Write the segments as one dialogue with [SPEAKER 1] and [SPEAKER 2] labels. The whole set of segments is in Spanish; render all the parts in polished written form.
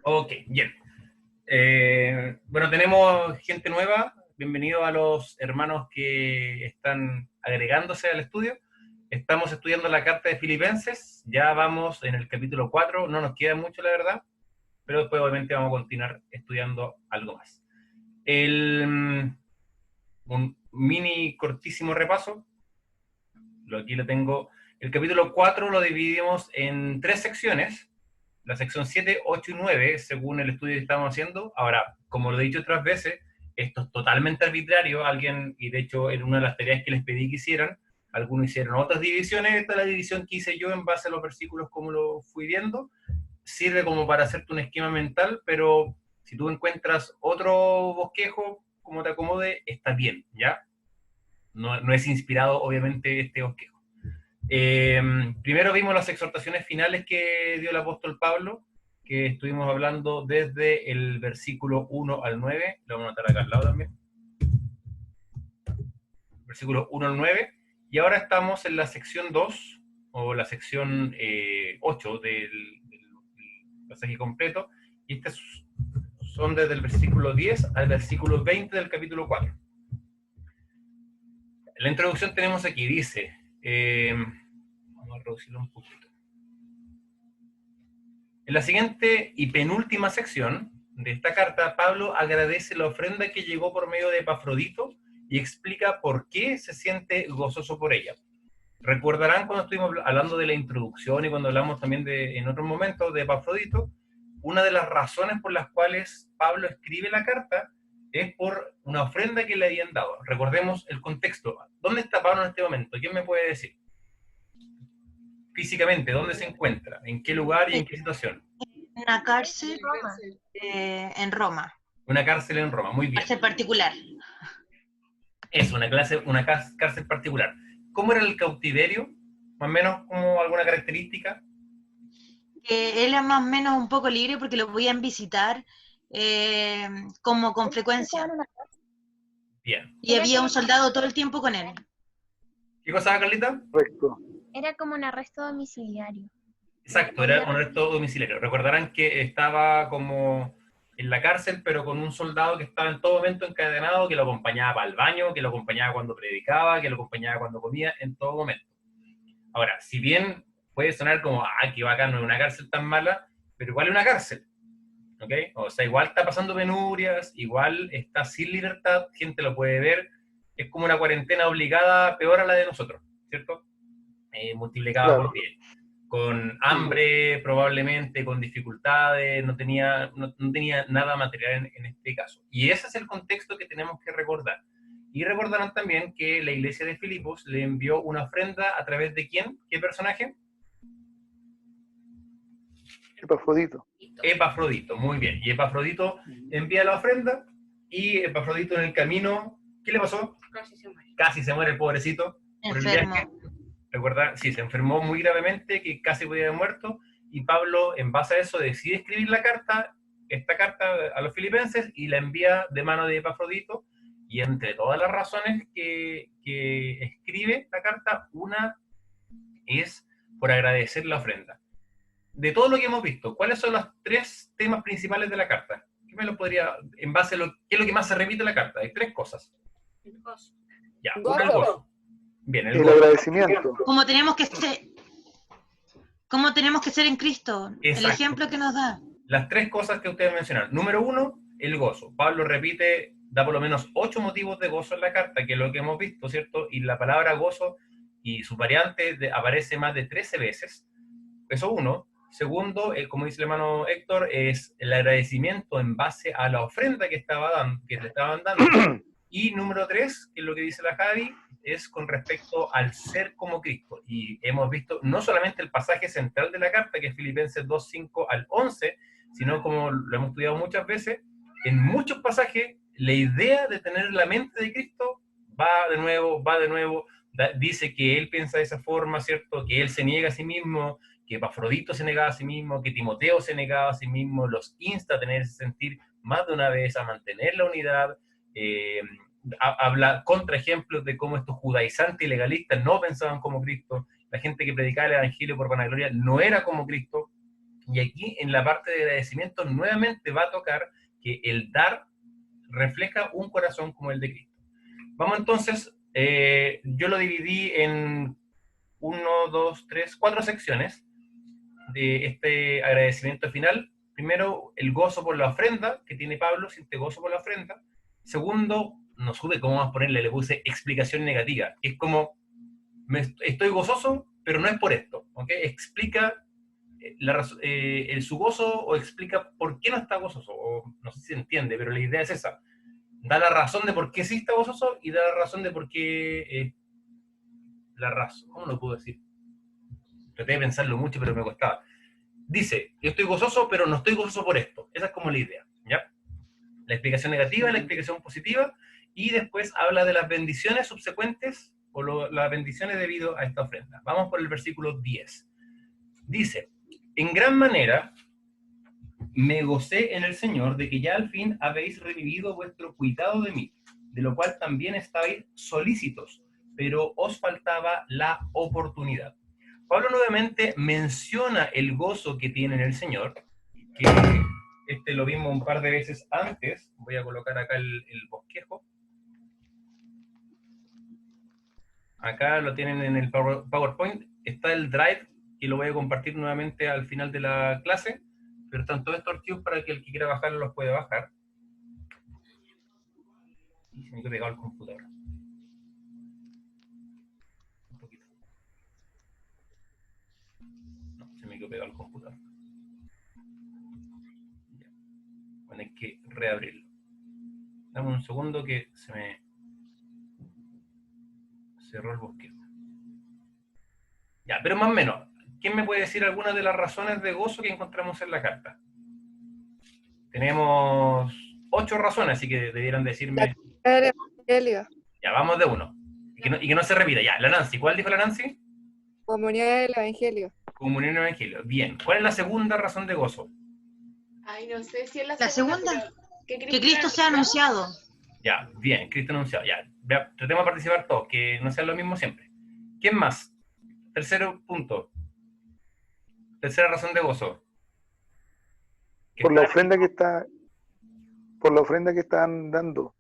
[SPEAKER 1] Ok, bien. Bueno, tenemos gente nueva. Bienvenidos a los hermanos que están agregándose al estudio. Estamos estudiando la carta de Filipenses. Ya vamos en el capítulo 4. No nos queda mucho, la verdad, pero después obviamente vamos a continuar estudiando algo más. Un mini cortísimo repaso. Aquí lo tengo. El capítulo 4 lo dividimos en 3 secciones. La sección 7, 8 y 9, según el estudio que estamos haciendo. Ahora, como lo he dicho otras veces, esto es totalmente arbitrario. Alguien, y de hecho en una de las tareas que les pedí que hicieran, algunos hicieron otras divisiones. Esta es la división que hice yo en base a los versículos como lo fui viendo. Sirve como para hacerte un esquema mental, pero si tú encuentras otro bosquejo, como te acomode, está bien, ¿ya? No es inspirado, obviamente, este bosquejo. Primero vimos las exhortaciones finales que dio el apóstol Pablo, que estuvimos hablando desde el versículo 1 al 9, lo vamos a anotar acá al lado también, versículo 1 al 9, y ahora estamos en la sección 2, o la sección 8 del pasaje completo, y estas son desde el versículo 10 al versículo 20 del capítulo 4. La introducción tenemos aquí, dice... vamos a reducirlo un poquito. En la siguiente y penúltima sección de esta carta, Pablo agradece la ofrenda que llegó por medio de Epafrodito y explica por qué se siente gozoso por ella. Recordarán cuando estuvimos hablando de la introducción y cuando hablamos también en otros momentos de Epafrodito, una de las razones por las cuales Pablo escribe la carta es por una ofrenda que le habían dado. Recordemos el contexto. ¿Dónde está Pablo en este momento? ¿Quién me puede decir? Físicamente, ¿dónde se encuentra? ¿En qué lugar y en qué situación?
[SPEAKER 2] Una cárcel en Roma.
[SPEAKER 1] Una cárcel en Roma, muy bien.
[SPEAKER 2] Cárcel particular.
[SPEAKER 1] Es una cárcel particular. ¿Cómo era el cautiverio? Más o menos, ¿como alguna característica?
[SPEAKER 2] Él es más o menos un poco libre porque lo podían visitar como con frecuencia.
[SPEAKER 1] Bien.
[SPEAKER 2] Y había un soldado todo el tiempo con él.
[SPEAKER 1] ¿Qué cosa, Carlita?
[SPEAKER 3] Correcto.
[SPEAKER 4] Era como un arresto domiciliario.
[SPEAKER 1] Exacto, era un arresto domiciliario. Recordarán que estaba como en la cárcel, pero con un soldado que estaba en todo momento encadenado, que lo acompañaba al baño, que lo acompañaba cuando predicaba, que lo acompañaba cuando comía, en todo momento. Ahora, si bien puede sonar como, qué bacán, no es una cárcel tan mala, pero igual es una cárcel, ¿ok? O sea, igual está pasando penurias, igual está sin libertad, gente lo puede ver, es como una cuarentena obligada peor a la de nosotros, ¿cierto? Multiplicada
[SPEAKER 3] Claro.
[SPEAKER 1] por 10. Con hambre, probablemente, con dificultades, no tenía nada material en este caso. Y ese es el contexto que tenemos que recordar. Y recordarán también que la iglesia de Filipos le envió una ofrenda a través de ¿quién? ¿Qué personaje?
[SPEAKER 3] Epafrodito.
[SPEAKER 1] Epafrodito, muy bien. Y Epafrodito envía la ofrenda y Epafrodito en el camino, ¿qué le pasó? Casi se muere el pobrecito. Por el viaje. Recuerda, sí, se enfermó muy gravemente, que casi podía haber muerto, y Pablo, en base a eso, decide escribir esta carta a los filipenses, y la envía de mano de Epafrodito, y entre todas las razones que escribe la carta, una es por agradecer la ofrenda. De todo lo que hemos visto, ¿cuáles son los 3 temas principales de la carta? ¿Qué me lo podría, en base a qué es lo que más se repite en la carta? Hay 3 cosas.
[SPEAKER 4] El gozo.
[SPEAKER 1] Ya, una el gozo. Bien,
[SPEAKER 3] el agradecimiento.
[SPEAKER 2] Como tenemos que ser en Cristo.
[SPEAKER 1] Exacto.
[SPEAKER 2] El ejemplo que nos da.
[SPEAKER 1] Las 3 cosas que ustedes mencionaron. Número 1, el gozo. Pablo repite, da por lo menos 8 motivos de gozo en la carta, que es lo que hemos visto, ¿cierto? Y la palabra gozo y su variante aparece más de 13 veces. Eso 1. Segundo, como dice el hermano Héctor, es el agradecimiento en base a la ofrenda que le estaban dando. Y número 3, que es lo que dice la Javi, es con respecto al ser como Cristo. Y hemos visto no solamente el pasaje central de la carta, que es Filipenses 2, 5 al 11, sino como lo hemos estudiado muchas veces, en muchos pasajes la idea de tener la mente de Cristo va de nuevo, dice que él piensa de esa forma, ¿cierto? Que él se niega a sí mismo, que Epafrodito se negaba a sí mismo, que Timoteo se negaba a sí mismo, los insta a tener ese sentir más de una vez, a mantener la unidad. Habla contraejemplos de cómo estos judaizantes y legalistas no pensaban como Cristo, la gente que predicaba el evangelio por vanagloria no era como Cristo. Y aquí, en la parte de agradecimiento, nuevamente va a tocar que el dar refleja un corazón como el de Cristo. Vamos entonces, yo lo dividí en 1, 2, 3, 4 secciones de este agradecimiento final. Primero, el gozo por la ofrenda que tiene Pablo, siente gozo por la ofrenda. Segundo, no supe cómo más ponerle, le puse explicación negativa, que es como, estoy gozoso, pero no es por esto, ¿ok? Explica su gozo, o explica por qué no está gozoso, o no sé si se entiende, pero la idea es esa. Da la razón de por qué sí está gozoso y da la razón de por qué... la razón, ¿cómo lo puedo decir? Traté de pensarlo mucho, pero me costaba. Dice, yo estoy gozoso, pero no estoy gozoso por esto. Esa es como la idea, ¿ya? La explicación negativa, la explicación positiva, y después habla de las bendiciones subsecuentes, o las bendiciones debido a esta ofrenda. Vamos por el versículo 10. Dice, en gran manera me gocé en el Señor de que ya al fin habéis revivido vuestro cuidado de mí, de lo cual también estáis solícitos, pero os faltaba la oportunidad. Pablo nuevamente menciona el gozo que tiene en el Señor, que lo vimos un par de veces antes. Voy a colocar acá el bosquejo. Acá lo tienen en el PowerPoint. Está el Drive, que lo voy a compartir nuevamente al final de la clase, pero están todos estos archivos para que el que quiera bajarlos los puede bajar. Y se me quedó pegado al computador. Un poquito. No, se me quedó pegado al computador. Ya. Bueno, hay que reabrirlo. Dame un segundo que se me cerró el bosquejo. Ya, pero más o menos, ¿quién me puede decir algunas de las razones de gozo que encontramos en la carta? Tenemos 8 razones, así que debieran decirme...
[SPEAKER 5] El Evangelio,
[SPEAKER 1] Ya, vamos de uno. Y que no se repita. Ya, la Nancy. ¿Cuál dijo la Nancy?
[SPEAKER 5] comunidad del Evangelio.
[SPEAKER 1] Comunión y Evangelio. Bien. ¿Cuál es la segunda razón de gozo?
[SPEAKER 6] Ay, no sé si es
[SPEAKER 2] La segunda,
[SPEAKER 6] pero
[SPEAKER 2] que Cristo sea anunciado.
[SPEAKER 1] Ya, bien. Cristo anunciado. Ya, tratemos de participar todos, que no sea lo mismo siempre. ¿Quién más? Tercer punto. Tercera razón de gozo.
[SPEAKER 3] Por la ofrenda que están dando.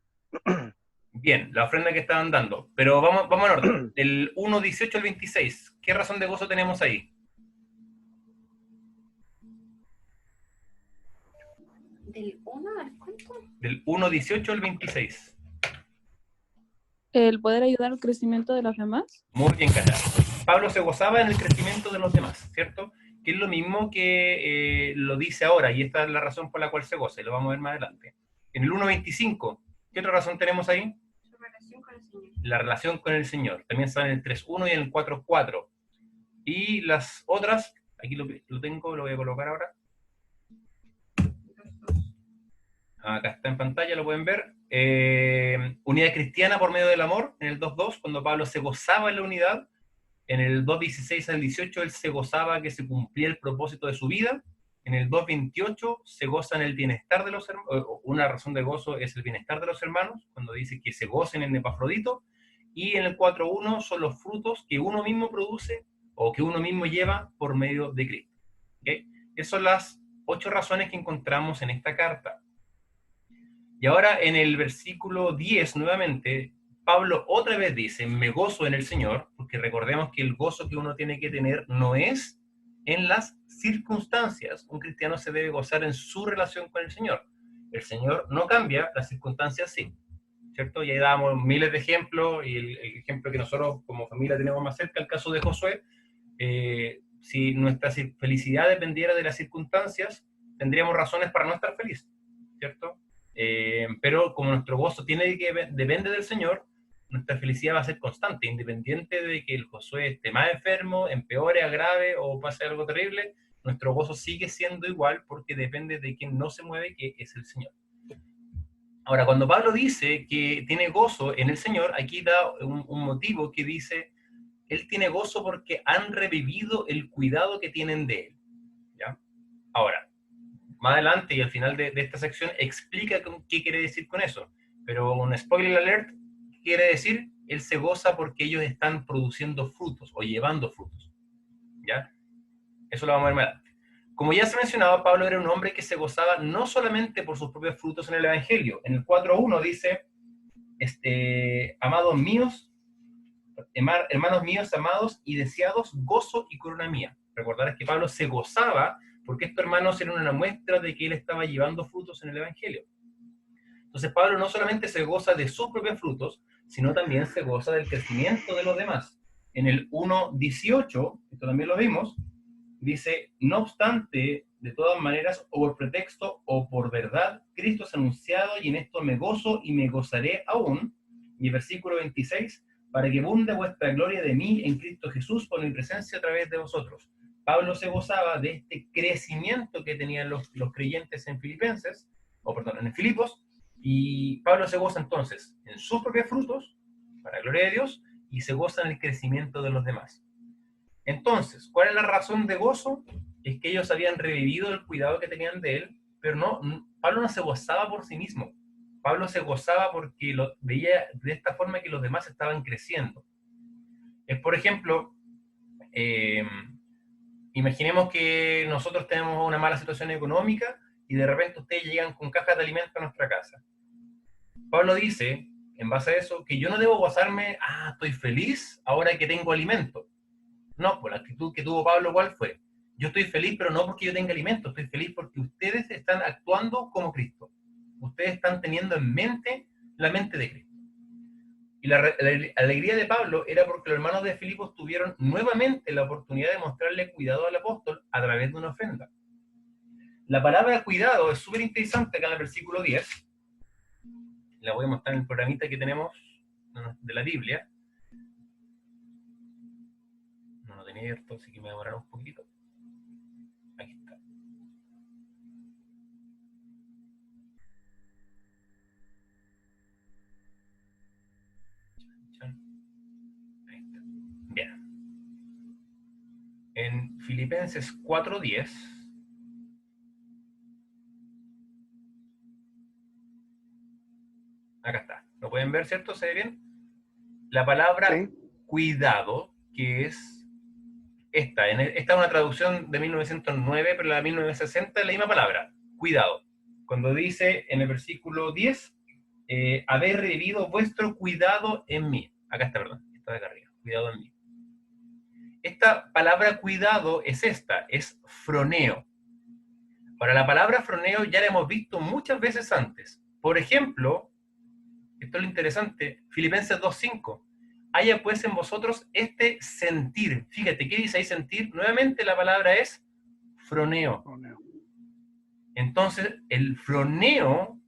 [SPEAKER 1] Bien, la ofrenda que estaban dando. Pero vamos en orden. Del 1.18 al 26. ¿Qué razón de gozo tenemos ahí?
[SPEAKER 6] ¿Del 1 al cuánto?
[SPEAKER 1] Del 1.18 al 26.
[SPEAKER 7] El poder ayudar al crecimiento de los demás.
[SPEAKER 1] Muy bien, Cata. Pablo se gozaba en el crecimiento de los demás, ¿cierto? Que es lo mismo que lo dice ahora, y esta es la razón por la cual se goza, y lo vamos a ver más adelante. En el 1.25, ¿qué otra razón tenemos ahí?
[SPEAKER 6] Su relación con el Señor.
[SPEAKER 1] La relación con el Señor. También está en el 3.1 y en el 4.4. Y las otras, aquí lo tengo, lo voy a colocar ahora. Acá está en pantalla, lo pueden ver. Unidad cristiana por medio del amor, en el 2.2, cuando Pablo se gozaba en la unidad. En el 2.16 al 18, él se gozaba que se cumplía el propósito de su vida. En el 2.28 se goza en el bienestar de los hermanos. Una razón de gozo es el bienestar de los hermanos, cuando dice que se gocen en Epafrodito. Y en el 4.1 son los frutos que uno mismo produce o que uno mismo lleva por medio de Cristo. ¿Okay? Esas son las 8 razones que encontramos en esta carta. Y ahora en el versículo 10 nuevamente, Pablo otra vez dice, me gozo en el Señor, porque recordemos que el gozo que uno tiene que tener no es en las circunstancias. Un cristiano se debe gozar en su relación con el Señor. El Señor no cambia, las circunstancias sí, ¿cierto? Y ahí damos miles de ejemplos, y el ejemplo que nosotros como familia tenemos más cerca, el caso de Josué. Si nuestra felicidad dependiera de las circunstancias, tendríamos razones para no estar felices, ¿cierto? Pero como nuestro gozo depende del Señor, nuestra felicidad va a ser constante, independiente de que el Josué esté más enfermo, empeore, agrave o pase algo terrible. Nuestro gozo sigue siendo igual porque depende de quien no se mueve, que es el Señor. Ahora, cuando Pablo dice que tiene gozo en el Señor, aquí da un motivo que dice, él tiene gozo porque han revivido el cuidado que tienen de él, ¿ya? Ahora, más adelante y al final de esta sección explica qué quiere decir con eso. Pero un spoiler alert, quiere decir, él se goza porque ellos están produciendo frutos o llevando frutos, ¿ya? Eso lo vamos a ver más adelante. Como ya se mencionaba, Pablo era un hombre que se gozaba no solamente por sus propios frutos en el Evangelio. En el 4.1 dice, amados míos, hermanos míos, amados y deseados, gozo y corona mía. Recordarás que Pablo se gozaba porque estos hermanos eran una muestra de que él estaba llevando frutos en el Evangelio. Entonces Pablo no solamente se goza de sus propios frutos, sino también se goza del crecimiento de los demás. En el 1.18, esto también lo vimos, dice, no obstante, de todas maneras, o por pretexto o por verdad, Cristo es anunciado y en esto me gozo y me gozaré aún. Y el versículo 26, para que abunde vuestra gloria de mí en Cristo Jesús por mi presencia a través de vosotros. Pablo se gozaba de este crecimiento que tenían los creyentes en Filipenses, en Filipos, y Pablo se goza entonces en sus propios frutos, para la gloria de Dios, y se goza en el crecimiento de los demás. Entonces, ¿cuál es la razón de gozo? Es que ellos habían revivido el cuidado que tenían de él, pero Pablo no se gozaba por sí mismo. Pablo se gozaba porque veía de esta forma que los demás estaban creciendo. Es, por ejemplo, imaginemos que nosotros tenemos una mala situación económica y de repente ustedes llegan con cajas de alimentos a nuestra casa. Pablo dice, en base a eso, que yo no debo gozarme, estoy feliz ahora que tengo alimento. No, pues la actitud que tuvo Pablo, ¿cuál fue? Yo estoy feliz, pero no porque yo tenga alimento, estoy feliz porque ustedes están actuando como Cristo. Ustedes están teniendo en mente la mente de Cristo. Y la alegría de Pablo era porque los hermanos de Filipos tuvieron nuevamente la oportunidad de mostrarle cuidado al apóstol a través de una ofrenda. La palabra cuidado es súper interesante acá en el versículo 10. La voy a mostrar en el programita que tenemos de la Biblia. No lo tenía abierto, así que me voy a demorar un poquito. Ahí está. Ahí está. Bien. En Filipenses 4:10, acá está. ¿Lo pueden ver, cierto? ¿Se ve bien? La palabra
[SPEAKER 3] Sí.
[SPEAKER 1] cuidado, que es esta es una traducción de 1909, pero la de 1960 es la misma palabra, cuidado. Cuando dice en el versículo 10, haber revivido vuestro cuidado en mí. Acá está, perdón, está de acá arriba, cuidado en mí. Esta palabra cuidado es froneo. Ahora, la palabra froneo ya la hemos visto muchas veces antes. Por ejemplo, esto es lo interesante, Filipenses 2:5. Haya pues en vosotros este sentir. Fíjate, ¿qué dice ahí sentir? Nuevamente la palabra es froneo. Entonces, el froneo,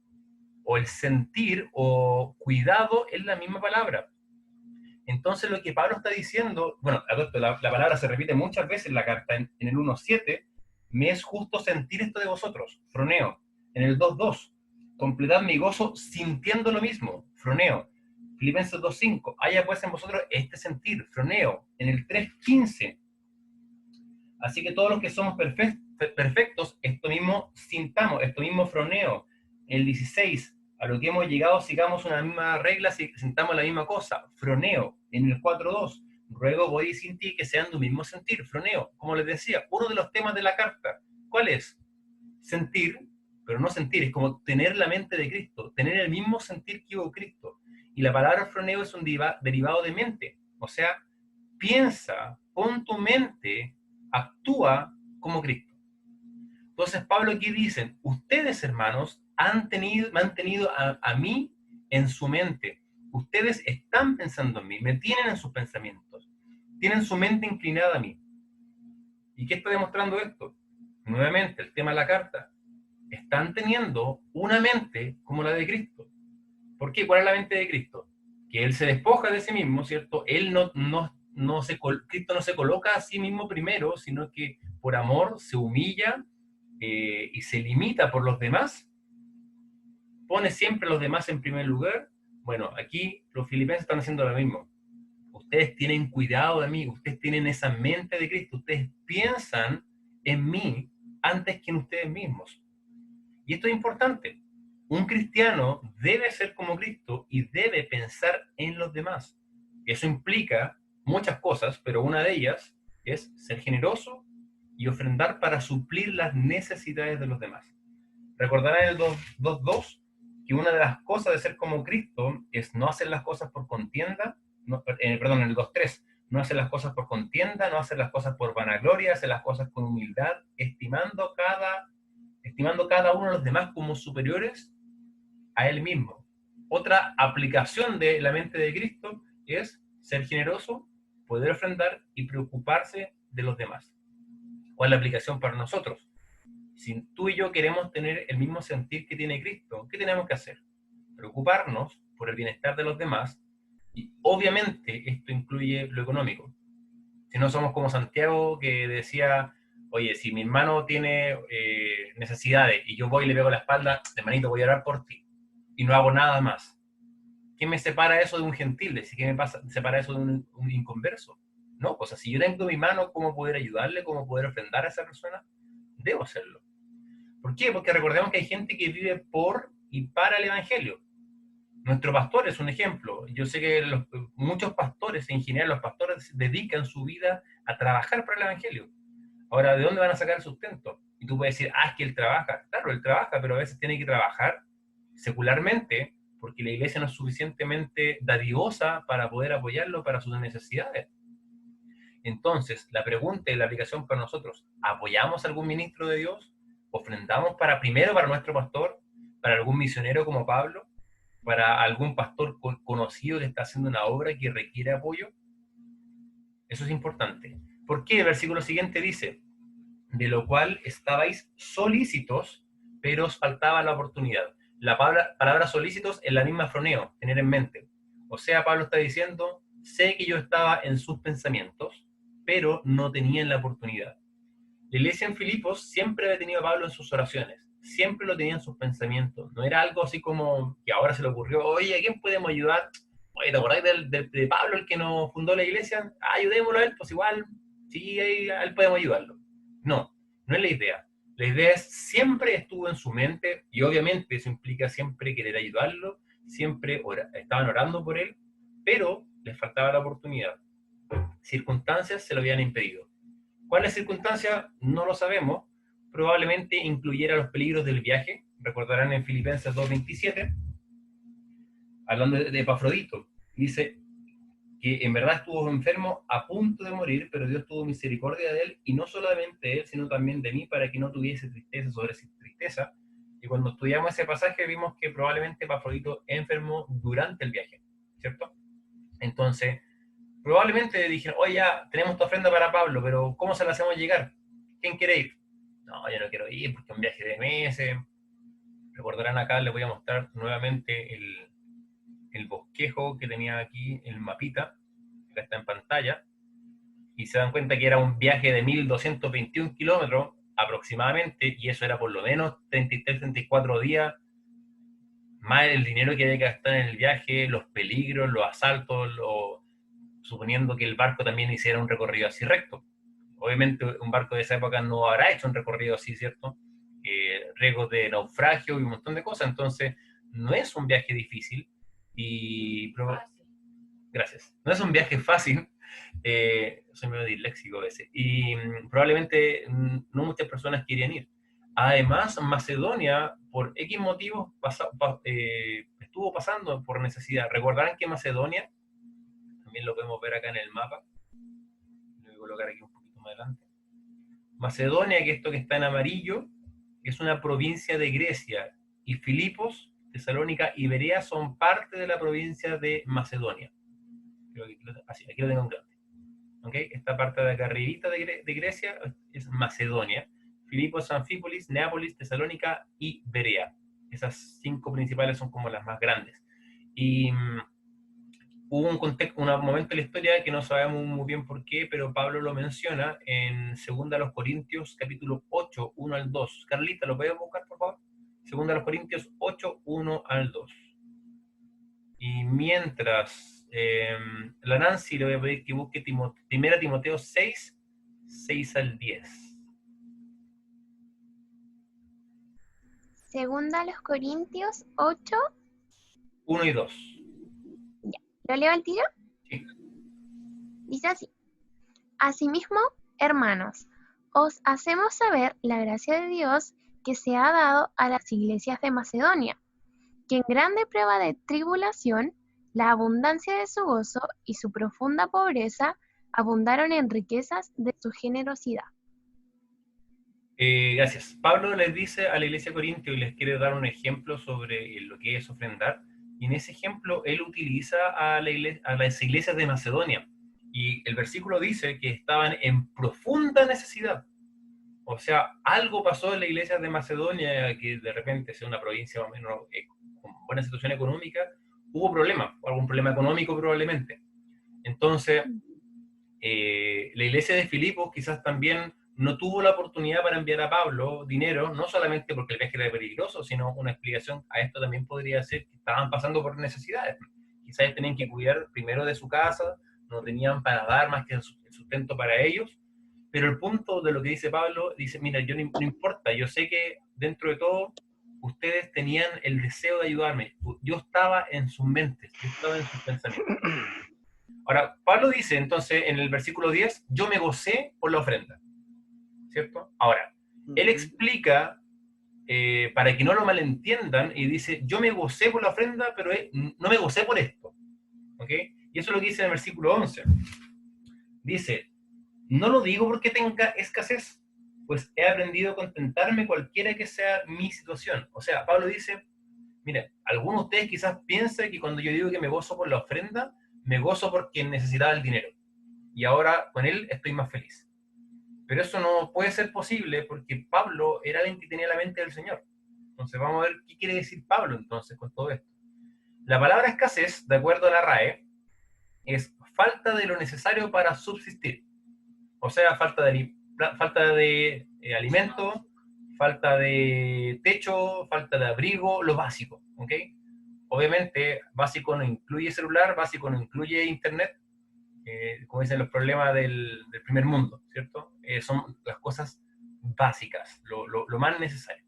[SPEAKER 1] o el sentir, o cuidado, es la misma palabra. Entonces, lo que Pablo está diciendo, bueno, la palabra se repite muchas veces en la carta, en el 1:7, me es justo sentir esto de vosotros, froneo. En el 2:2, completad mi gozo sintiendo lo mismo, froneo. Filipenses 2:5, haya pues en vosotros este sentir, froneo. En el 3:15, así que todos los que somos perfectos, esto mismo sintamos, esto mismo froneo. En el 16, a lo que hemos llegado, sigamos una misma regla, sintamos la misma cosa, froneo. En el 4:2, ruego voy sin ti que sean de un mismo sentir, froneo. Como les decía, uno de los temas de la carta, ¿cuál es? Sentir, pero no sentir, es como tener la mente de Cristo, tener el mismo sentir que hubo Cristo. Y la palabra froneo es un derivado de mente, o sea, piensa, pon tu mente, actúa como Cristo. Entonces Pablo aquí dice, ustedes hermanos me han tenido a mí en su mente, ustedes están pensando en mí, me tienen en sus pensamientos, tienen su mente inclinada a mí. ¿Y qué está demostrando esto? Nuevamente, el tema de la carta, están teniendo una mente como la de Cristo. ¿Por qué? ¿Cuál es la mente de Cristo? Que Él se despoja de sí mismo, ¿cierto? Cristo no se coloca a sí mismo primero, sino que por amor se humilla y se limita por los demás, pone siempre a los demás en primer lugar. Bueno, aquí los filipenses están haciendo lo mismo. Ustedes tienen cuidado de mí, ustedes tienen esa mente de Cristo, ustedes piensan en mí antes que en ustedes mismos. Y esto es importante. Un cristiano debe ser como Cristo y debe pensar en los demás. Eso implica muchas cosas, pero una de ellas es ser generoso y ofrendar para suplir las necesidades de los demás. Recordarán el 2.2 que una de las cosas de ser como Cristo es no hacer las cosas por contienda, perdón, en el 2.3, no hacer las cosas por contienda, no hacer las cosas por vanagloria, hacer las cosas con humildad, estimando cada uno a los demás como superiores a él mismo. Otra aplicación de la mente de Cristo es ser generoso, poder ofrendar y preocuparse de los demás. ¿Cuál es la aplicación para nosotros? Si tú y yo queremos tener el mismo sentir que tiene Cristo, ¿qué tenemos que hacer? Preocuparnos por el bienestar de los demás, y obviamente esto incluye lo económico. Si no somos como Santiago, que decía, oye, si mi hermano tiene necesidades y yo voy y le pego la espalda, hermanito, voy a orar por ti, y no hago nada más. ¿Qué me separa eso de un gentil? ¿Qué me separa eso de un inconverso? No, o sea, si yo tengo en mi mano cómo poder ayudarle, cómo poder ofrendar a esa persona, debo hacerlo. ¿Por qué? Porque recordemos que hay gente que vive por y para el Evangelio. Nuestro pastor es un ejemplo. Yo sé que muchos pastores, en general los pastores, dedican su vida a trabajar para el Evangelio. Ahora, ¿de dónde van a sacar el sustento? Y tú puedes decir, es que él trabaja. Claro, él trabaja, pero a veces tiene que trabajar secularmente porque la iglesia no es suficientemente dadivosa para poder apoyarlo para sus necesidades. Entonces, la pregunta y la aplicación para nosotros, ¿apoyamos a algún ministro de Dios? ¿Ofrendamos primero para nuestro pastor? ¿Para algún misionero como Pablo? ¿Para algún pastor conocido que está haciendo una obra que requiere apoyo? Eso es importante. ¿Por qué? El versículo siguiente dice, de lo cual estabais solícitos, pero os faltaba la oportunidad. La palabra solícitos es la misma froneo, tener en mente. O sea, Pablo está diciendo, sé que yo estaba en sus pensamientos, pero no tenían la oportunidad. La iglesia en Filipos siempre había tenido a Pablo en sus oraciones, siempre lo tenía en sus pensamientos. No era algo así como que ahora se le ocurrió, oye, ¿a quién podemos ayudar? Oye, ¿te acordás de Pablo, el que nos fundó la iglesia? Ayudémoslo a él, pues igual, sí, a él podemos ayudarlo. No, no es la idea. La idea es, siempre estuvo en su mente, y obviamente eso implica siempre querer ayudarlo, siempre estaban orando por él, pero les faltaba la oportunidad. Circunstancias se lo habían impedido. ¿Cuáles circunstancias? No lo sabemos. Probablemente incluyera los peligros del viaje. Recordarán en Filipenses 2.27, hablando de Epafrodito, dice que en verdad estuvo enfermo a punto de morir, pero Dios tuvo misericordia de él, y no solamente de él, sino también de mí, para que no tuviese tristeza sobre tristeza. Y cuando estudiamos ese pasaje vimos que probablemente Epafrodito enfermó durante el viaje, ¿cierto? Entonces, probablemente dijeron, oye, ya tenemos tu ofrenda para Pablo, pero ¿cómo se la hacemos llegar? ¿Quién quiere ir? No, yo no quiero ir porque es un viaje de meses. Recordarán acá, les voy a mostrar nuevamente el bosquejo que tenía aquí, el mapita, que está en pantalla, y se dan cuenta que era un viaje de 1.221 kilómetros aproximadamente, y eso era por lo menos 33, 34 días, más el dinero que había que gastar en el viaje, los peligros, los asaltos, suponiendo que el barco también hiciera un recorrido así recto. Obviamente un barco de esa época no habrá hecho un recorrido así, ¿cierto? Riesgos de naufragio y un montón de cosas, entonces no es un viaje difícil, gracias, no es un viaje fácil, soy medio disléxico a veces, y probablemente no muchas personas querían ir. Además, Macedonia, por X motivos, estuvo pasando por necesidad. Recordarán que Macedonia, también lo podemos ver acá en el mapa, lo voy a colocar aquí un poquito más adelante. Macedonia, que esto que está en amarillo, es una provincia de Grecia, y Filipos, Tesalónica y Berea son parte de la provincia de Macedonia. Aquí lo tengo en grande. ¿Okay? Esta parte de acá arribita de Grecia es Macedonia. Filipos, Anfípolis, Neápolis, Tesalónica y Berea. Esas 5 principales son como las más grandes. Y hubo un momento en la historia que no sabemos muy bien por qué, pero Pablo lo menciona en 2 Corintios, capítulo 8, 1 al 2. Carlita, ¿lo puedes buscar, por favor? 2 Corintios 8, 1 al 2. Y mientras, la Nancy le voy a pedir que busque 1 Timoteo 6, 6 al 10.
[SPEAKER 4] Segunda a los Corintios 8.
[SPEAKER 1] 1 y 2.
[SPEAKER 4] ¿Lo leo al tiro?
[SPEAKER 1] Sí.
[SPEAKER 4] Dice así: Asimismo, hermanos, os hacemos saber la gracia de Dios que se ha dado a las iglesias de Macedonia, que en grande prueba de tribulación, la abundancia de su gozo y su profunda pobreza abundaron en riquezas de su generosidad.
[SPEAKER 1] Gracias. Pablo les dice a la iglesia de Corintio y les quiere dar un ejemplo sobre lo que es ofrendar. Y en ese ejemplo él utiliza a las iglesias de Macedonia. Y el versículo dice que estaban en profunda necesidad. O sea, algo pasó en la iglesia de Macedonia, que de repente sea una provincia más o menos con buena situación económica, hubo problemas, algún problema económico probablemente. Entonces, la iglesia de Filipos quizás también no tuvo la oportunidad para enviar a Pablo dinero, no solamente porque el viaje era peligroso, sino una explicación a esto también podría ser que estaban pasando por necesidades. Quizás tenían que cuidar primero de su casa, no tenían para dar más que el sustento para ellos, pero el punto de lo que dice Pablo, dice, mira, yo no importa, yo sé que dentro de todo ustedes tenían el deseo de ayudarme, yo estaba en sus mentes, yo estaba en sus pensamientos. Ahora, Pablo dice entonces en el versículo 10, yo me gocé por la ofrenda, ¿cierto? Ahora, él explica, para que no lo malentiendan, y dice, yo me gocé por la ofrenda, pero no me gocé por esto, ¿ok? Y eso es lo que dice en el versículo 11. Dice, no lo digo porque tenga escasez, pues he aprendido a contentarme cualquiera que sea mi situación. O sea, Pablo dice, mira, algunos de ustedes quizás piensan que cuando yo digo que me gozo por la ofrenda, me gozo porque necesitaba el dinero. Y ahora con él estoy más feliz. Pero eso no puede ser posible porque Pablo era alguien que tenía la mente del Señor. Entonces vamos a ver qué quiere decir Pablo entonces con todo esto. La palabra escasez, de acuerdo a la RAE, es falta de lo necesario para subsistir. O sea, falta de alimento, falta de techo, falta de abrigo, lo básico, ¿ok? Obviamente, básico no incluye celular, básico no incluye internet, como dicen los problemas del primer mundo, ¿cierto? Son las cosas básicas, lo más necesario.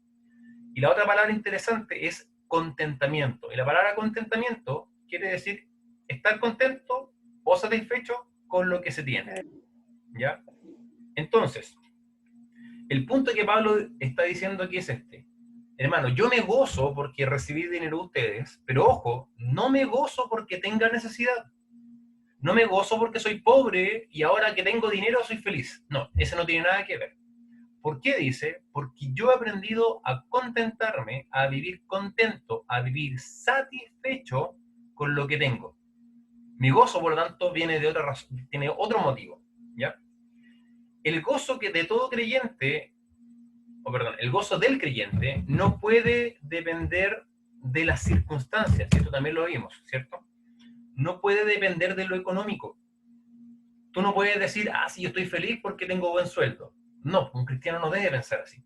[SPEAKER 1] Y la otra palabra interesante es contentamiento. Y la palabra contentamiento quiere decir estar contento o satisfecho con lo que se tiene, ¿ya? Entonces, el punto que Pablo está diciendo aquí es este. Hermano, yo me gozo porque recibí dinero de ustedes, pero ojo, no me gozo porque tenga necesidad. No me gozo porque soy pobre y ahora que tengo dinero soy feliz. No, eso no tiene nada que ver. ¿Por qué dice? Porque yo he aprendido a contentarme, a vivir contento, a vivir satisfecho con lo que tengo. Mi gozo, por lo tanto, viene de otra razón, tiene otro motivo, ¿ya? El gozo de todo creyente, el gozo del creyente no puede depender de las circunstancias, esto también lo vimos, ¿cierto? No puede depender de lo económico. Tú no puedes decir, sí, yo estoy feliz porque tengo buen sueldo. No, un cristiano no debe pensar así.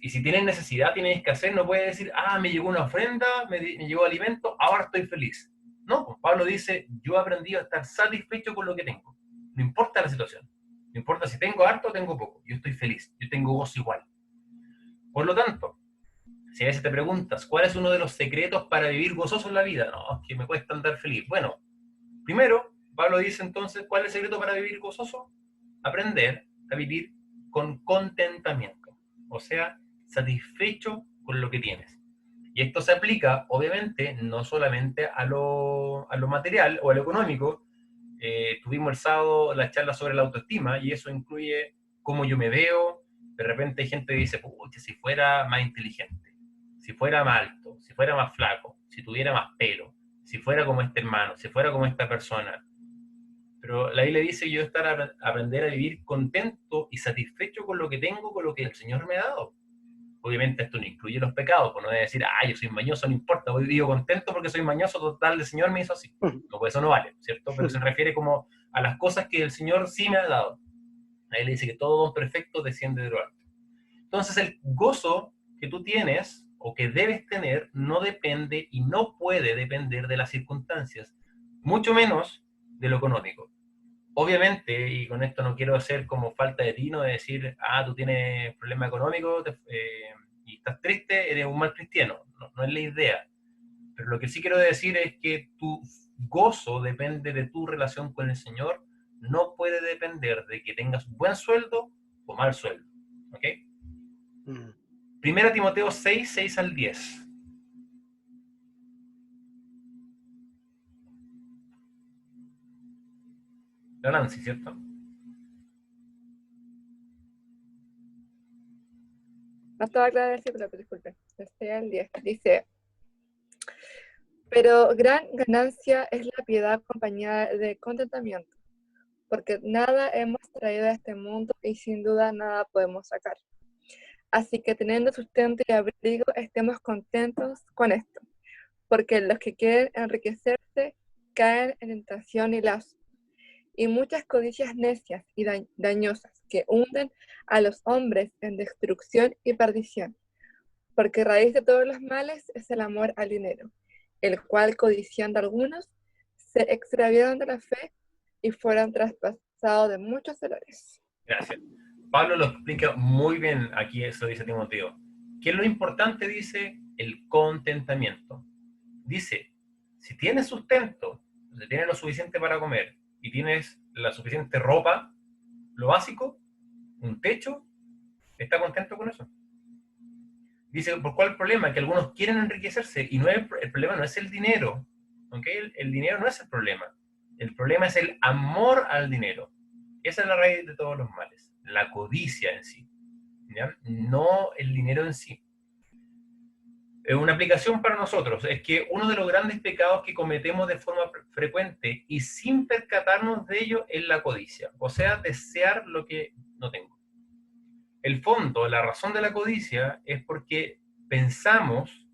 [SPEAKER 1] Y si tienes necesidad, tienes escasez, no puedes decir, me llegó una ofrenda, me llegó alimento, ahora estoy feliz. No, pues Pablo dice, yo he aprendido a estar satisfecho con lo que tengo. No importa la situación. No importa si tengo harto o tengo poco. Yo estoy feliz. Yo tengo gozo igual. Por lo tanto, si a veces te preguntas, ¿cuál es uno de los secretos para vivir gozoso en la vida? No, es que me cuesta andar feliz. Bueno, primero, Pablo dice entonces, ¿cuál es el secreto para vivir gozoso? Aprender a vivir con contentamiento. O sea, satisfecho con lo que tienes. Y esto se aplica, obviamente, no solamente a lo material o a lo económico. Tuvimos el sábado la charla sobre la autoestima y eso incluye cómo yo me veo. De repente hay gente que dice, pucha, si fuera más inteligente, si fuera más alto, si fuera más flaco, si tuviera más pelo, si fuera como este hermano, si fuera como esta persona. Pero la Biblia dice yo aprender a vivir contento y satisfecho con lo que tengo, con lo que el Señor me ha dado. Obviamente esto no incluye los pecados, pues no debe decir, yo soy mañoso, no importa, hoy vivo contento porque soy mañoso, total, el Señor me hizo así. No, pues eso no vale, ¿cierto? Pero se refiere como a las cosas que el Señor sí me ha dado. Ahí le dice que todo don perfecto desciende de lo alto. Entonces el gozo que tú tienes, o que debes tener, no depende y no puede depender de las circunstancias, mucho menos de lo económico. Obviamente, y con esto no quiero hacer como falta de tino de decir, tú tienes problema económico y estás triste, eres un mal cristiano. No es la idea. Pero lo que sí quiero decir es que tu gozo depende de tu relación con el Señor, no puede depender de que tengas buen sueldo o mal sueldo. ¿Ok?
[SPEAKER 3] Mm.
[SPEAKER 1] Primera Timoteo 6, 6 al 10. La Nancy, ¿cierto?
[SPEAKER 5] No estaba clara el versículo, pero disculpen. Este el 10. Dice, pero gran ganancia es la piedad acompañada de contentamiento, porque nada hemos traído a este mundo y sin duda nada podemos sacar. Así que teniendo sustento y abrigo, estemos contentos con esto, porque los que quieren enriquecerse caen en tentación y lazo, y muchas codicias necias y dañosas que hunden a los hombres en destrucción y perdición, porque raíz de todos los males es el amor al dinero, el cual codiciando algunos se extraviaron de la fe y fueron traspasados de muchos dolores.
[SPEAKER 1] Gracias. Pablo lo explica muy bien aquí, eso dice Timoteo. ¿Qué es lo importante? Dice el contentamiento. Dice, si tienes sustento, si tienes lo suficiente para comer y tienes la suficiente ropa, lo básico, un techo, ¿está contento con eso? Dice, ¿por cuál problema? Que algunos quieren enriquecerse y no es, el problema no es el dinero, ¿ok? El dinero no es el problema es el amor al dinero. Esa es la raíz de todos los males, la codicia en sí, ¿ya? No el dinero en sí. Una aplicación para nosotros es que uno de los grandes pecados que cometemos de forma frecuente y sin percatarnos de ello es la codicia, o sea, desear lo que no tengo. El fondo, la razón de la codicia es porque pensamos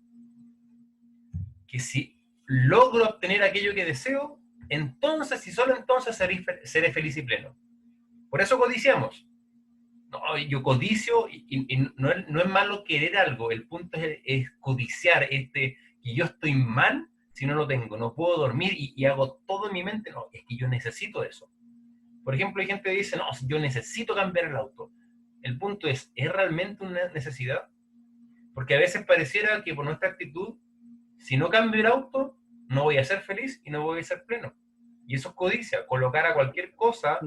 [SPEAKER 1] que si logro obtener aquello que deseo, entonces y solo entonces seré feliz y pleno. Por eso codiciamos. No, yo codicio y no es malo querer algo, el punto es codiciar, que yo estoy mal si no lo tengo, no puedo dormir y hago todo en mi mente, no, es que yo necesito eso. Por ejemplo, hay gente que dice, no, yo necesito cambiar el auto. El punto ¿es realmente una necesidad? Porque a veces pareciera que por nuestra actitud, si no cambio el auto, no voy a ser feliz y no voy a ser pleno. Y eso es codicia, colocar a cualquier cosa,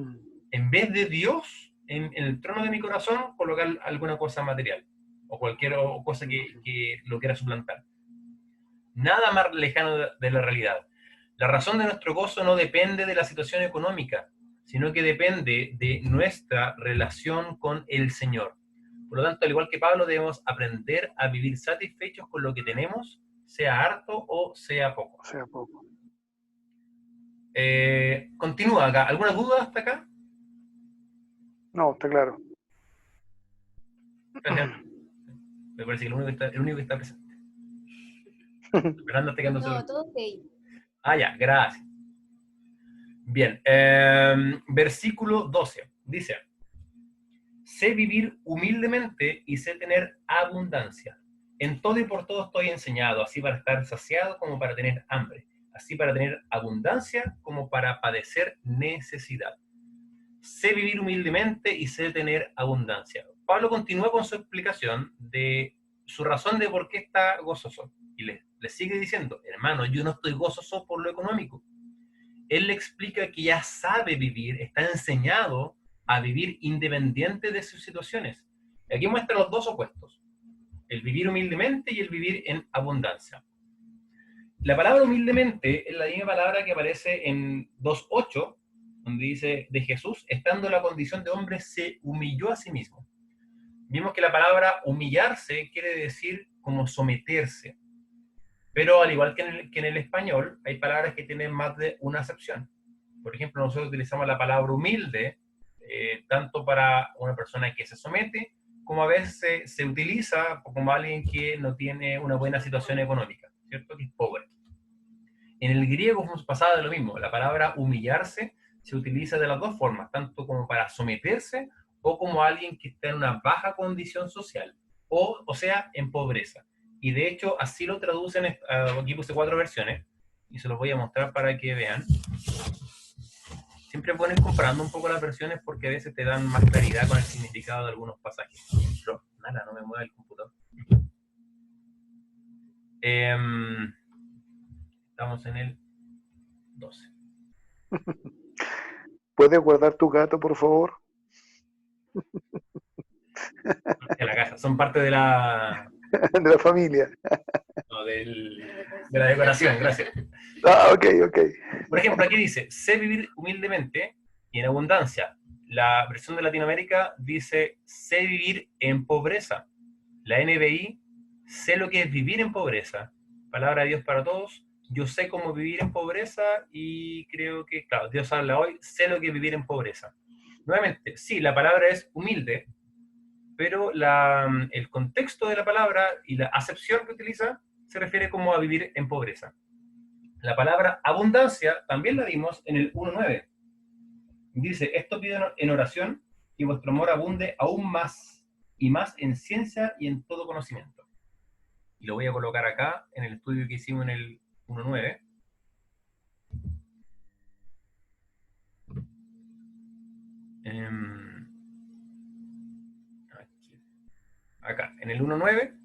[SPEAKER 1] en vez de Dios, en el trono de mi corazón, colocar alguna cosa material, o cualquier cosa que lo quiera suplantar. Nada más lejano de la realidad. La razón de nuestro gozo no depende de la situación económica, sino que depende de nuestra relación con el Señor. Por lo tanto, al igual que Pablo, debemos aprender a vivir satisfechos con lo que tenemos, sea harto o sea poco.
[SPEAKER 3] O sea, poco.
[SPEAKER 1] Continúa acá. ¿Alguna duda hasta acá?
[SPEAKER 3] No, está claro.
[SPEAKER 1] Gracias. Me parece que el único que está presente. Fernanda está quedando solo.
[SPEAKER 6] No, todo ok.
[SPEAKER 1] Ah, ya, gracias. Bien, versículo 12. Dice, sé vivir humildemente y sé tener abundancia. En todo y por todo estoy enseñado, así para estar saciado como para tener hambre, así para tener abundancia como para padecer necesidad. Sé vivir humildemente y sé tener abundancia. Pablo continúa con su explicación de su razón de por qué está gozoso. Y le sigue diciendo, hermano, yo no estoy gozoso por lo económico. Él le explica que ya sabe vivir, está enseñado a vivir independiente de sus situaciones. Y aquí muestra los dos opuestos, el vivir humildemente y el vivir en abundancia. La palabra humildemente es la misma palabra que aparece en 2.8, donde dice, de Jesús, estando en la condición de hombre, se humilló a sí mismo. Vimos que la palabra humillarse quiere decir como someterse. Pero al igual que en el español, hay palabras que tienen más de una acepción. Por ejemplo, nosotros utilizamos la palabra humilde, tanto para una persona que se somete, como a veces se utiliza como alguien que no tiene una buena situación económica, ¿cierto? Que es pobre. En el griego pasaba de lo mismo. La palabra humillarse se utiliza de las dos formas, tanto como para someterse o como alguien que está en una baja condición social, o sea, en pobreza. Y de hecho, así lo traducen, aquí puse 4 versiones, y se los voy a mostrar para que vean. Siempre ponen comparando un poco las versiones porque a veces te dan más claridad con el significado de algunos pasajes. Pero, nada, no me mueve el computador. Estamos en el 12.
[SPEAKER 3] ¿Puedes guardar tu gato, por favor?
[SPEAKER 1] De la casa, son parte de la,
[SPEAKER 3] De la familia.
[SPEAKER 1] no, de la decoración, gracias.
[SPEAKER 3] Ah, ok, ok.
[SPEAKER 1] Por ejemplo, aquí dice, sé vivir humildemente y en abundancia. La versión de Latinoamérica dice, sé vivir en pobreza. La NBI, sé lo que es vivir en pobreza. Palabra de Dios para todos. Yo sé cómo vivir en pobreza y creo que, claro, Dios habla hoy, sé lo que es vivir en pobreza. Nuevamente, sí, la palabra es humilde, pero el contexto de la palabra y la acepción que utiliza se refiere como a vivir en pobreza. La palabra abundancia también la vimos en el 1.9. Dice, esto pido en oración, que vuestro amor abunde aún más, y más en ciencia y en todo conocimiento. Y lo voy a colocar acá, en el estudio que hicimos en el 1.9. Acá, en el 1.9,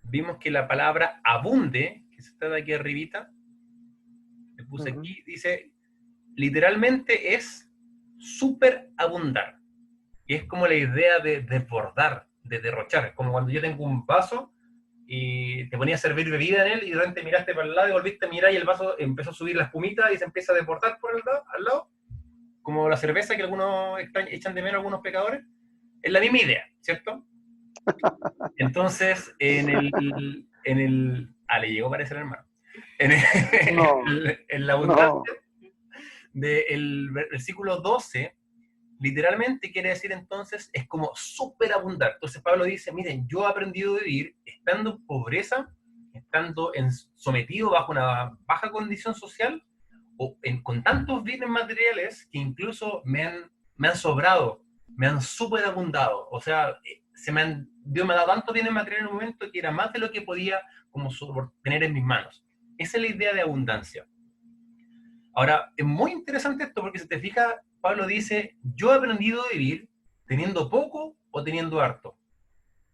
[SPEAKER 1] vimos que la palabra abunde, que está de aquí arribita, le puse aquí, dice, literalmente es superabundar. Y es como la idea de desbordar, de derrochar. Como cuando yo tengo un vaso y te ponías a servir bebida en él y de repente miraste para el lado y volviste a mirar y el vaso empezó a subir la espumita y se empieza a desbordar por al lado, como la cerveza que algunos echan de menos algunos pecadores. Es la misma idea, ¿cierto? Entonces, le llegó a parecer hermano. En la abundancia del versículo 12, literalmente quiere decir entonces, es como superabundar. Entonces Pablo dice, miren, yo he aprendido a vivir estando en pobreza, estando sometido bajo una baja condición social, con tantos bienes materiales que incluso me han sobrado, me han superabundado. O sea, Dios me ha dado tantos bienes materiales en un momento que era más de lo que podía como tener en mis manos. Esa es la idea de abundancia. Ahora, es muy interesante esto porque si te fijas, Pablo dice, yo he aprendido a vivir teniendo poco o teniendo harto.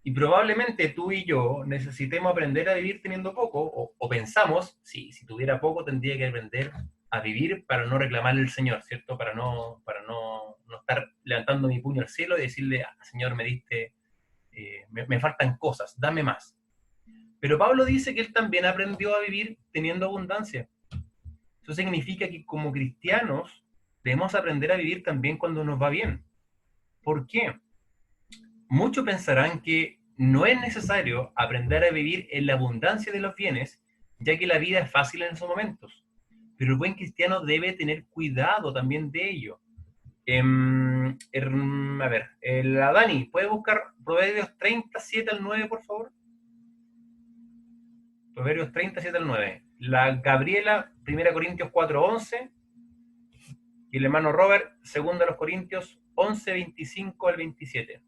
[SPEAKER 1] Y probablemente tú y yo necesitemos aprender a vivir teniendo poco, o pensamos, sí, si tuviera poco tendría que aprender a vivir para no reclamarle al Señor, ¿cierto? Para no estar levantando mi puño al cielo y decirle, Señor, me diste, me faltan cosas, dame más. Pero Pablo dice que él también aprendió a vivir teniendo abundancia. Eso significa que como cristianos debemos aprender a vivir también cuando nos va bien. ¿Por qué? Muchos pensarán que no es necesario aprender a vivir en la abundancia de los bienes, ya que la vida es fácil en esos momentos. Pero el buen cristiano debe tener cuidado también de ello. A ver, la Dani, ¿puede buscar Proverbios 37 al 9, por favor? Proverbios 37 al 9. La Gabriela, 1 Corintios 4:11. Y el hermano Robert, 2 Corintios 11:25 al 27.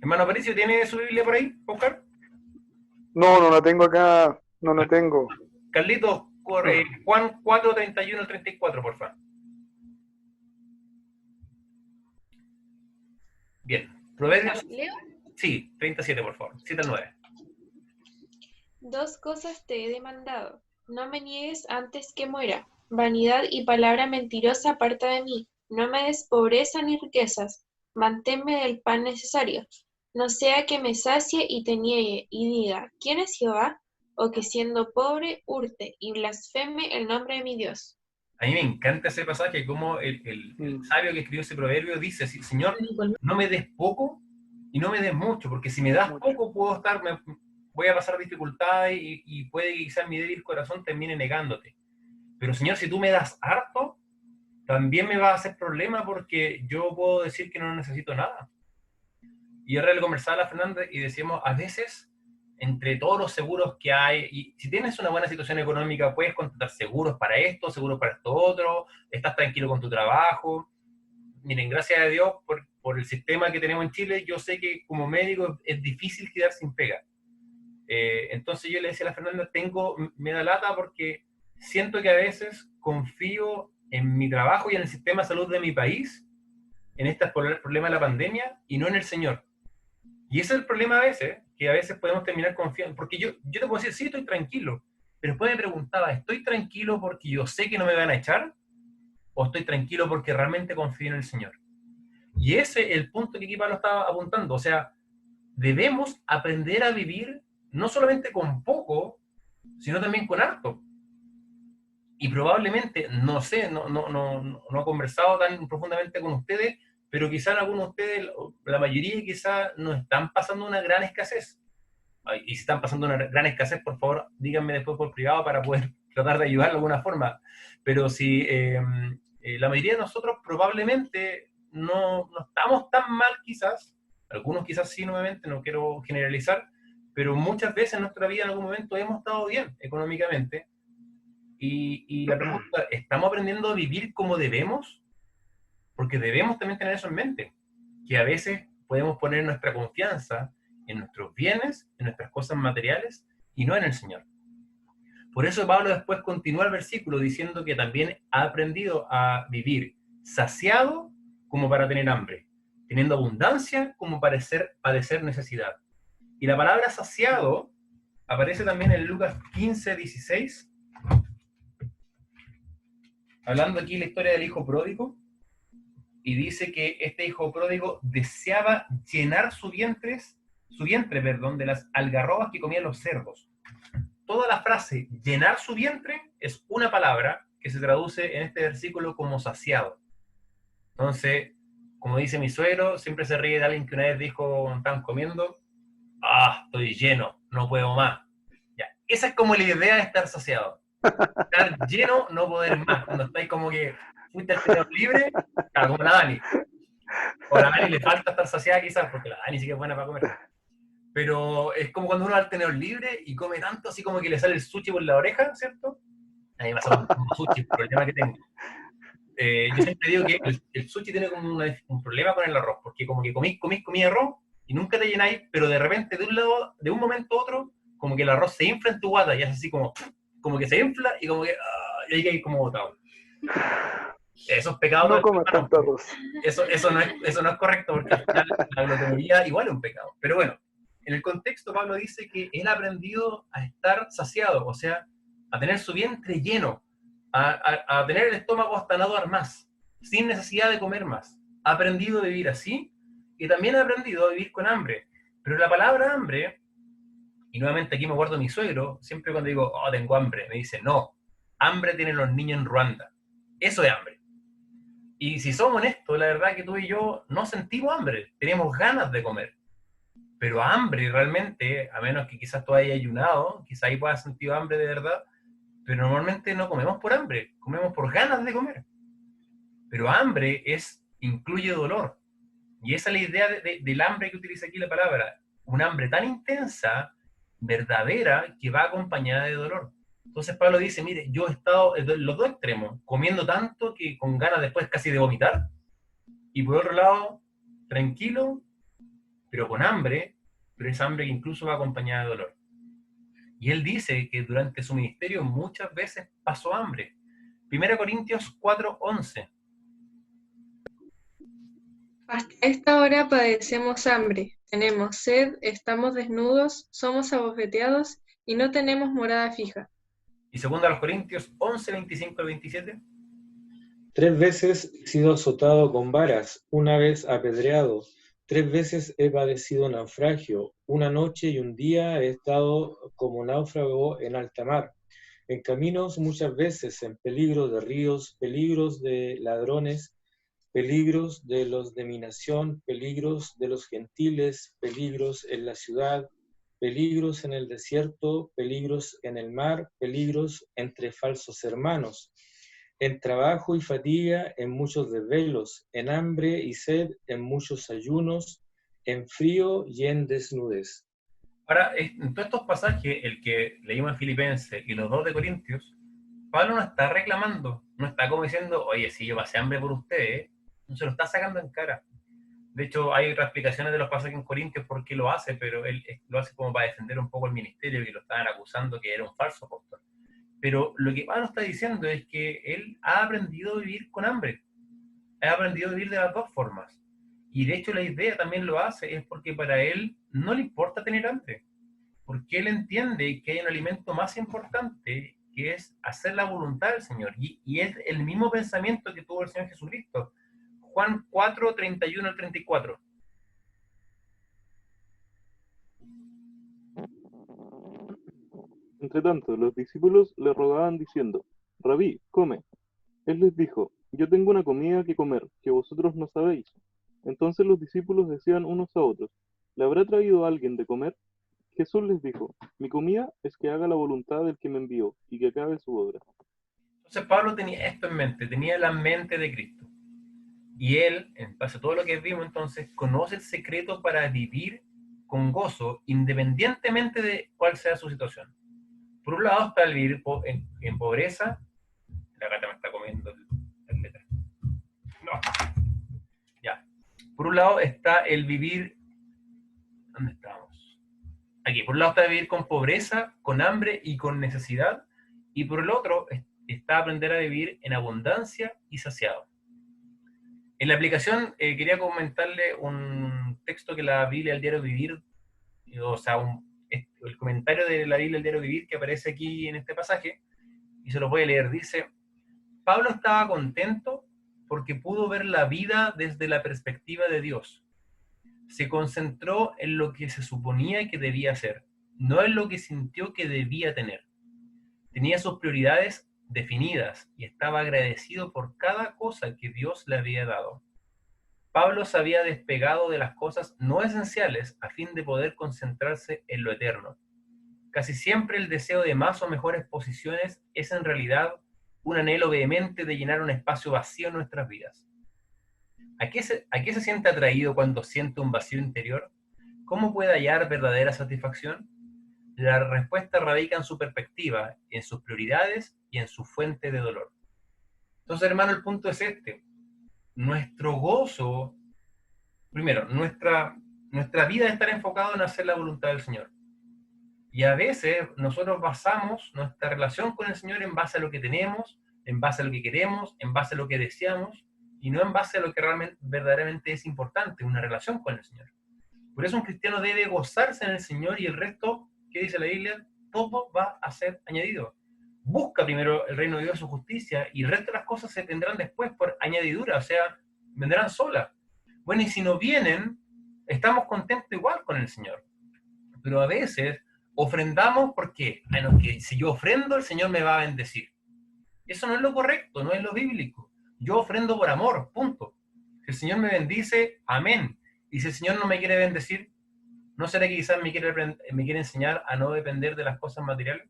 [SPEAKER 1] Hermano Aparicio, ¿tiene su Biblia por ahí, buscar?
[SPEAKER 3] No, no la tengo acá, no la tengo.
[SPEAKER 1] Carlitos, Juan 4:31 al 34, por favor. Bien, Proverbios.
[SPEAKER 6] ¿Leo?
[SPEAKER 1] Sí, 37, por favor. 7 al 9.
[SPEAKER 6] 2 cosas te he demandado. No me niegues antes que muera. Vanidad y palabra mentirosa aparta de mí. No me des pobreza ni riquezas. Manténme del pan necesario. No sea que me sacie y te niegue y diga, ¿quién es Jehová? O que siendo pobre hurte y blasfeme el nombre de mi Dios.
[SPEAKER 1] A mí me encanta ese pasaje, como el sabio que escribió ese proverbio dice, Señor, no me des poco y no me des mucho, porque si me das poco voy a pasar dificultades y puede que quizás mi débil corazón termine negándote. Pero Señor, si tú me das harto, también me va a hacer problema porque yo puedo decir que no necesito nada. Y ahora le conversaba a la Fernanda y decíamos, a veces, entre todos los seguros que hay, y si tienes una buena situación económica, puedes contratar seguros para esto otro, estás tranquilo con tu trabajo. Miren, gracias a Dios por el sistema que tenemos en Chile, yo sé que como médico es difícil quedar sin pega. Entonces yo le decía a la Fernanda, me da lata porque siento que a veces confío en mi trabajo y en el sistema de salud de mi país, en este problema de la pandemia, y no en el Señor. Y ese es el problema a veces, que a veces podemos terminar confiando, porque yo te puedo decir, sí, estoy tranquilo, pero después me preguntaba, ¿estoy tranquilo porque yo sé que no me van a echar? ¿O estoy tranquilo porque realmente confío en el Señor? Y ese es el punto que aquí Pablo estaba apuntando. O sea, debemos aprender a vivir no solamente con poco, sino también con harto. Y probablemente, no sé, no he conversado tan profundamente con ustedes, pero quizás algunos de ustedes, la mayoría quizás no están pasando una gran escasez. Y si están pasando una gran escasez, por favor, díganme después por privado para poder tratar de ayudar de alguna forma. Pero si la mayoría de nosotros probablemente no estamos tan mal quizás, algunos quizás sí, nuevamente, no quiero generalizar, pero muchas veces en nuestra vida en algún momento hemos estado bien económicamente. Y la pregunta, ¿estamos aprendiendo a vivir como debemos? Porque debemos también tener eso en mente, que a veces podemos poner nuestra confianza en nuestros bienes, en nuestras cosas materiales, y no en el Señor. Por eso Pablo después continúa el versículo diciendo que también ha aprendido a vivir saciado como para tener hambre, teniendo abundancia como para padecer necesidad. Y la palabra saciado aparece también en Lucas 15:16, hablando aquí la historia del hijo pródigo, y dice que este hijo pródigo deseaba llenar su vientre, de las algarrobas que comían los cerdos. Toda la frase llenar su vientre es una palabra que se traduce en este versículo como saciado. Entonces, como dice mi suegro, siempre se ríe de alguien que una vez dijo, estaban comiendo, estoy lleno, no puedo más. Ya, esa es como la idea de estar saciado. Estar lleno, no poder más. Cuando estáis como que fuiste al tenedor libre, como la Dani. O a la Dani le falta estar saciada quizás, porque la Dani sí que es buena para comer. Pero es como cuando uno va al tenedor libre y come tanto, así como que le sale el sushi por la oreja, ¿cierto? A mí me pasa con el sushi, el problema que tengo. Yo siempre digo que el sushi tiene como un problema con el arroz, porque como que comí arroz y nunca te llenáis, pero de repente de un momento a otro, como que el arroz se infla en tu guata y es así como que se infla y como que y ahí como botado. Eso es pecado.
[SPEAKER 3] No comas tanto arroz.
[SPEAKER 1] Eso no es correcto, porque al final la glotonería igual es un pecado. Pero bueno, en el contexto Pablo dice que él ha aprendido a estar saciado, o sea, a tener su vientre lleno, a tener el estómago hasta no dar más, sin necesidad de comer más. Ha aprendido a vivir así y también ha aprendido a vivir con hambre. Pero la palabra hambre, y nuevamente aquí me guardo mi suegro, siempre cuando digo, tengo hambre, me dice, no, hambre tienen los niños en Ruanda. Eso es hambre. Y si somos honestos, la verdad que tú y yo no sentimos hambre, tenemos ganas de comer. Pero hambre realmente, a menos que quizás tú hayas ayunado, quizás ahí puedas sentir hambre de verdad, pero normalmente no comemos por hambre, comemos por ganas de comer. Pero hambre incluye dolor. Y esa es la idea del hambre que utiliza aquí la palabra. Un hambre tan intensa, verdadera, que va acompañada de dolor. Entonces Pablo dice, mire, yo he estado en los dos extremos, comiendo tanto que con ganas después casi de vomitar, y por otro lado, tranquilo, pero con hambre, pero es hambre que incluso va acompañada de dolor. Y él dice que durante su ministerio muchas veces pasó hambre. 1 Corintios 4:11.
[SPEAKER 6] Hasta esta hora padecemos hambre, tenemos sed, estamos desnudos, somos abofeteados y no tenemos morada fija.
[SPEAKER 1] Y 2 Corintios 11:25-27.
[SPEAKER 8] 3 veces he sido azotado con varas, una vez apedreado, 3 veces he padecido naufragio, una noche y un día he estado como náufrago en alta mar, en caminos muchas veces, en peligro de ríos, peligros de ladrones, peligros de los de mi nación, peligros de los gentiles, peligros en la ciudad, peligros en el desierto, peligros en el mar, peligros entre falsos hermanos, en trabajo y fatiga, en muchos desvelos, en hambre y sed, en muchos ayunos, en frío y en desnudez.
[SPEAKER 1] Ahora, en todos estos pasajes, el que leímos en Filipenses y los 2 de Corintios, Pablo no está reclamando, no está como diciendo, oye, si yo pasé hambre por ustedes, no se lo está sacando en cara. De hecho, hay otras explicaciones de los pasajes en Corintios por qué lo hace, pero él lo hace como para defender un poco el ministerio, que lo estaban acusando que era un falso apóstol. Pero lo que Pablo está diciendo es que él ha aprendido a vivir con hambre, ha aprendido a vivir de las dos formas. Y de hecho la idea también lo hace, es porque para él no le importa tener hambre, porque él entiende que hay un alimento más importante, que es hacer la voluntad del Señor, y es el mismo pensamiento que tuvo el Señor Jesucristo. Juan 4, 31 al 34.
[SPEAKER 9] Entre tanto, los discípulos le rogaban diciendo: Rabí, come. Él les dijo: Yo tengo una comida que comer, que vosotros no sabéis. Entonces los discípulos decían unos a otros: ¿Le habrá traído alguien de comer? Jesús les dijo: Mi comida es que haga la voluntad del que me envió y que acabe su obra.
[SPEAKER 1] Entonces Pablo tenía esto en mente, tenía la mente de Cristo. Y él, en base a todo lo que vimos entonces, conoce el secreto para vivir con gozo, independientemente de cuál sea su situación. Por un lado está el vivir en pobreza. La gata me está comiendo el letra. No. Ya. Por un lado está el vivir... ¿Dónde estamos? Aquí. Por un lado está el vivir con pobreza, con hambre y con necesidad. Y por el otro está aprender a vivir en abundancia y saciado. En la aplicación quería comentarle un texto que la Biblia del Diario Vivir, o sea, el comentario de la Biblia del Diario Vivir que aparece aquí en este pasaje, y se lo voy a leer. Dice: Pablo estaba contento porque pudo ver la vida desde la perspectiva de Dios. Se concentró en lo que se suponía que debía hacer, no en lo que sintió que debía tener. Tenía sus prioridades definidas y estaba agradecido por cada cosa que Dios le había dado. Pablo se había despegado de las cosas no esenciales a fin de poder concentrarse en lo eterno. Casi siempre el deseo de más o mejores posiciones es en realidad un anhelo vehemente de llenar un espacio vacío en nuestras vidas. ¿A qué se siente atraído cuando siente un vacío interior? ¿Cómo puede hallar verdadera satisfacción? La respuesta radica en su perspectiva, en sus prioridades y en su fuente de dolor. Entonces, hermano, el punto es este. Nuestro gozo, primero, nuestra vida debe estar enfocada en hacer la voluntad del Señor. Y a veces nosotros basamos nuestra relación con el Señor en base a lo que tenemos, en base a lo que queremos, en base a lo que deseamos, y no en base a lo que verdaderamente es importante, una relación con el Señor. Por eso un cristiano debe gozarse en el Señor, y el resto, ¿qué dice la Biblia? Todo va a ser añadido. Busca primero el reino de Dios, su justicia, y el resto de las cosas se tendrán después por añadidura, o sea, vendrán solas. Bueno, y si no vienen, estamos contentos igual con el Señor. Pero a veces ofrendamos porque, bueno, que si yo ofrendo, el Señor me va a bendecir. Eso no es lo correcto, no es lo bíblico. Yo ofrendo por amor, punto. Si el Señor me bendice, amén. Y si el Señor no me quiere bendecir, ¿no será que quizás me quiere enseñar a no depender de las cosas materiales?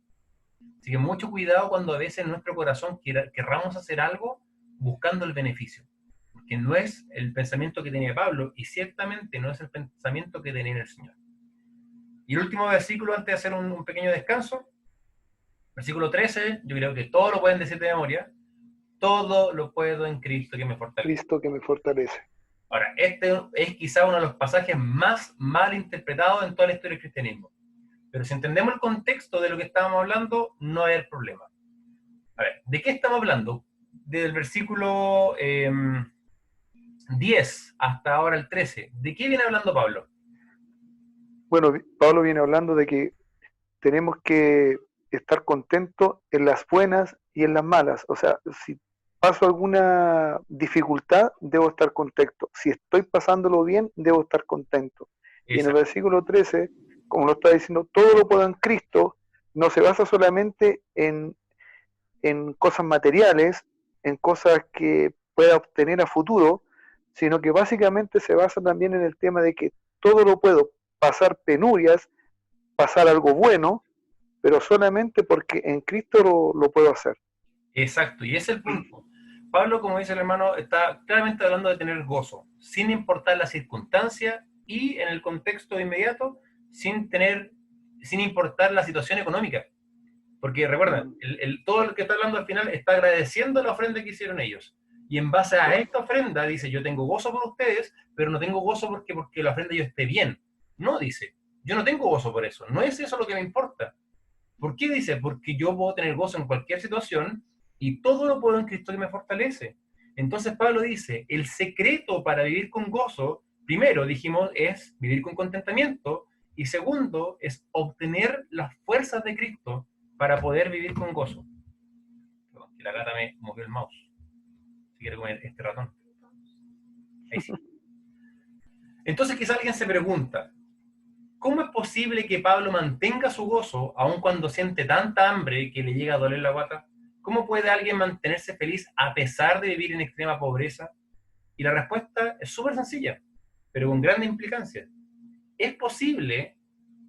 [SPEAKER 1] Así que mucho cuidado cuando a veces en nuestro corazón querramos hacer algo buscando el beneficio. Porque no es el pensamiento que tenía Pablo, y ciertamente no es el pensamiento que tenía el Señor. Y el último versículo, antes de hacer un pequeño descanso, versículo 13, yo creo que todos lo pueden decir de memoria: todo lo puedo en Cristo que me fortalece.
[SPEAKER 3] Cristo que me fortalece.
[SPEAKER 1] Ahora, este es quizá uno de los pasajes más mal interpretados en toda la historia del cristianismo. Pero si entendemos el contexto de lo que estábamos hablando, no hay problema. A ver, ¿de qué estamos hablando? Desde el versículo 10 hasta ahora el 13. ¿De qué viene hablando Pablo?
[SPEAKER 3] Bueno, Pablo viene hablando de que tenemos que estar contentos en las buenas y en las malas. O sea, si paso alguna dificultad, debo estar contento. Si estoy pasándolo bien, debo estar contento. Y en el versículo 13, como lo está diciendo, todo lo puedo en Cristo, no se basa solamente en cosas materiales, en cosas que pueda obtener a futuro, sino que básicamente se basa también en el tema de que todo lo puedo, pasar penurias, pasar algo bueno, pero solamente porque en Cristo lo puedo hacer.
[SPEAKER 1] Exacto, y ese es el punto. Pablo, como dice el hermano, está claramente hablando de tener gozo, sin importar la circunstancia y en el contexto inmediato, sin importar la situación económica. Porque recuerda, todo lo que está hablando al final está agradeciendo la ofrenda que hicieron ellos. Y en base a esta ofrenda dice: yo tengo gozo por ustedes, pero no tengo gozo porque la ofrenda yo esté bien. No, dice, yo no tengo gozo por eso. No es eso lo que me importa. ¿Por qué dice? Porque yo puedo tener gozo en cualquier situación y todo lo puedo en Cristo que me fortalece. Entonces Pablo dice, el secreto para vivir con gozo, primero dijimos, es vivir con contentamiento, y segundo, es obtener las fuerzas de Cristo para poder vivir con gozo. Perdón, que la gata me movió el mouse. Si quiere comer este ratón. Ahí sí. Entonces quizá alguien se pregunta, ¿cómo es posible que Pablo mantenga su gozo aun cuando siente tanta hambre que le llega a doler la guata? ¿Cómo puede alguien mantenerse feliz a pesar de vivir en extrema pobreza? Y la respuesta es súper sencilla, pero con grandes implicancias. Es posible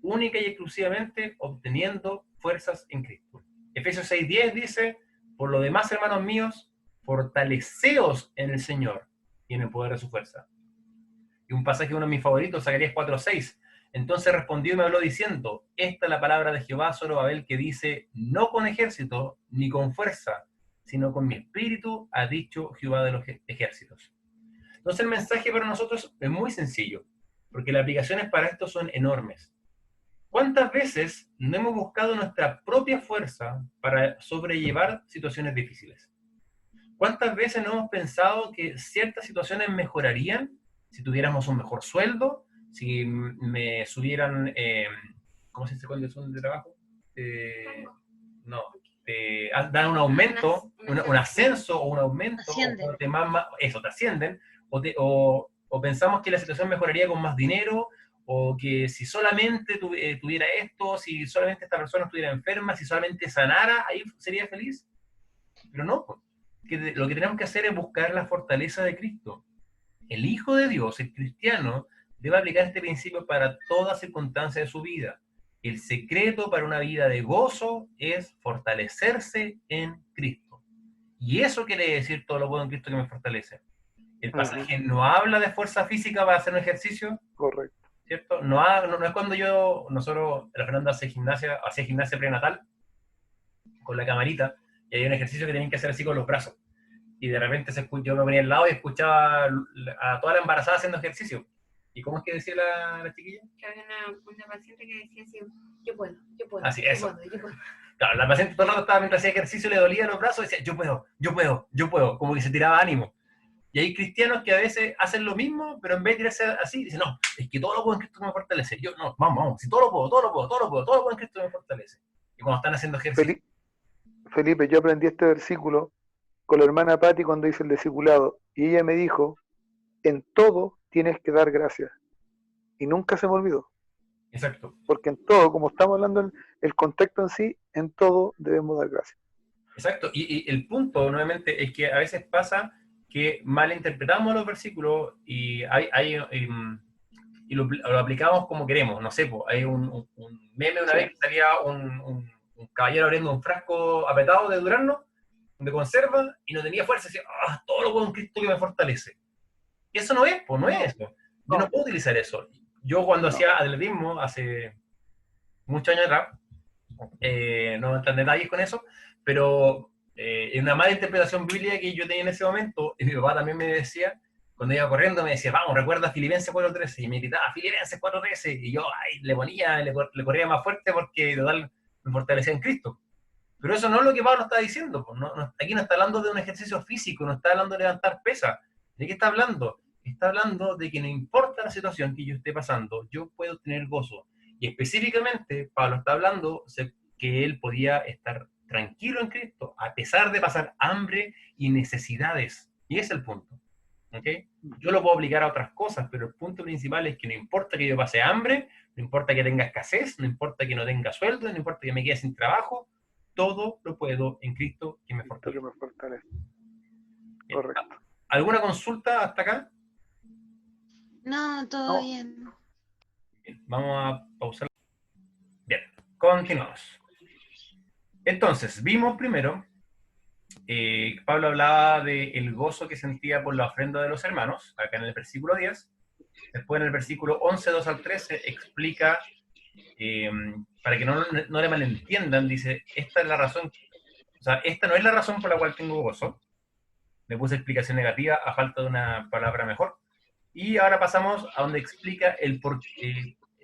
[SPEAKER 1] única y exclusivamente obteniendo fuerzas en Cristo. Efesios 6:10 dice, por lo demás, hermanos míos, fortaleceos en el Señor y en el poder de su fuerza. Y un pasaje, uno de mis favoritos, Zacarías 4:6. Entonces respondió y me habló diciendo, esta es la palabra de Jehová, Zorobabel, que dice, no con ejército ni con fuerza, sino con mi espíritu, ha dicho Jehová de los ejércitos. Entonces el mensaje para nosotros es muy sencillo, porque las aplicaciones para esto son enormes. ¿Cuántas veces no hemos buscado nuestra propia fuerza para sobrellevar situaciones difíciles? ¿Cuántas veces no hemos pensado que ciertas situaciones mejorarían si tuviéramos un mejor sueldo, si me subieran, ¿cómo se dice cuando es un de trabajo? Dan un aumento, un ascenso o un aumento, o eso, te ascienden, o pensamos que la situación mejoraría con más dinero, o que si solamente tuviera esto, si solamente esta persona estuviera enferma, si solamente sanara, ahí sería feliz. Pero no, lo que tenemos que hacer es buscar la fortaleza de Cristo. El Hijo de Dios, el cristiano, debe aplicar este principio para toda circunstancia de su vida. El secreto para una vida de gozo es fortalecerse en Cristo. Y eso quiere decir todo lo bueno en Cristo que me fortalece. El pasaje no habla de fuerza física para hacer un ejercicio.
[SPEAKER 3] Correcto.
[SPEAKER 1] ¿Cierto? No es cuando nosotros, la Fernanda hacía gimnasia prenatal con la camarita, y hay un ejercicio que tienen que hacer así con los brazos. Y de repente yo me ponía al lado y escuchaba a toda la embarazada haciendo ejercicio. ¿Y cómo es que decía la chiquilla?
[SPEAKER 10] Que había una paciente que decía así, yo puedo.
[SPEAKER 1] Así, eso.
[SPEAKER 10] Yo puedo.
[SPEAKER 1] Claro, la paciente todo el rato estaba, mientras hacía ejercicio, le dolía los brazos y decía, yo puedo, como que se tiraba ánimo. Y hay cristianos que a veces hacen lo mismo, pero en vez de tirarse así, dicen, no, es que todo lo puedo en Cristo me fortalece. Yo, no, vamos, si todo lo puedo en Cristo me fortalece. Y cuando están haciendo ejercicio...
[SPEAKER 3] Felipe, yo aprendí este versículo con la hermana Patti cuando hice el discipulado, y ella me dijo, en todo tienes que dar gracias. Y nunca se me olvidó.
[SPEAKER 1] Exacto.
[SPEAKER 3] Porque en todo, como estamos hablando, el contexto en sí, en todo debemos dar gracias.
[SPEAKER 1] Exacto. Y el punto, nuevamente, es que a veces pasa que malinterpretamos los versículos y lo aplicamos como queremos. No sé, hay un meme una vez que salía un caballero abriendo un frasco apretado de durazno, de conserva, y no tenía fuerza, decía, todo lo bueno en Cristo que me fortalece. Eso no es, no es eso. Yo no puedo utilizar eso. Yo cuando hacía atletismo, hace muchos años atrás, no entro en detalles con eso, pero en una mala interpretación bíblica que yo tenía en ese momento, y mi papá también me decía, cuando iba corriendo, me decía, vamos, recuerda Filipenses 4:13, y me gritaba, Filipenses 4:13, y yo le corría más fuerte porque total me fortalecía en Cristo. Pero eso no es lo que Pablo está diciendo. Pues aquí no está hablando de un ejercicio físico, no está hablando de levantar pesas. ¿De qué está hablando? Está hablando de que no importa la situación que yo esté pasando, yo puedo tener gozo. Y específicamente, Pablo está hablando que él podía estar tranquilo en Cristo, a pesar de pasar hambre y necesidades. Y ese es el punto. ¿Okay? Yo lo puedo aplicar a otras cosas, pero el punto principal es que no importa que yo pase hambre, no importa que tenga escasez, no importa que no tenga sueldo, no importa que me quede sin trabajo, todo lo puedo en Cristo que me fortalece.
[SPEAKER 3] Correcto.
[SPEAKER 1] ¿Alguna consulta hasta acá?
[SPEAKER 2] No, todo bien.
[SPEAKER 1] Bien, vamos a pausar. Bien, continuamos. Entonces, vimos primero, Pablo hablaba del gozo que sentía por la ofrenda de los hermanos, acá en el versículo 10. Después en el versículo 11, 2 al 13, explica, para que no le malentiendan, dice, esta es la razón, o sea, esta no es la razón por la cual tengo gozo. Le puse explicación negativa a falta de una palabra mejor. Y ahora pasamos a donde explica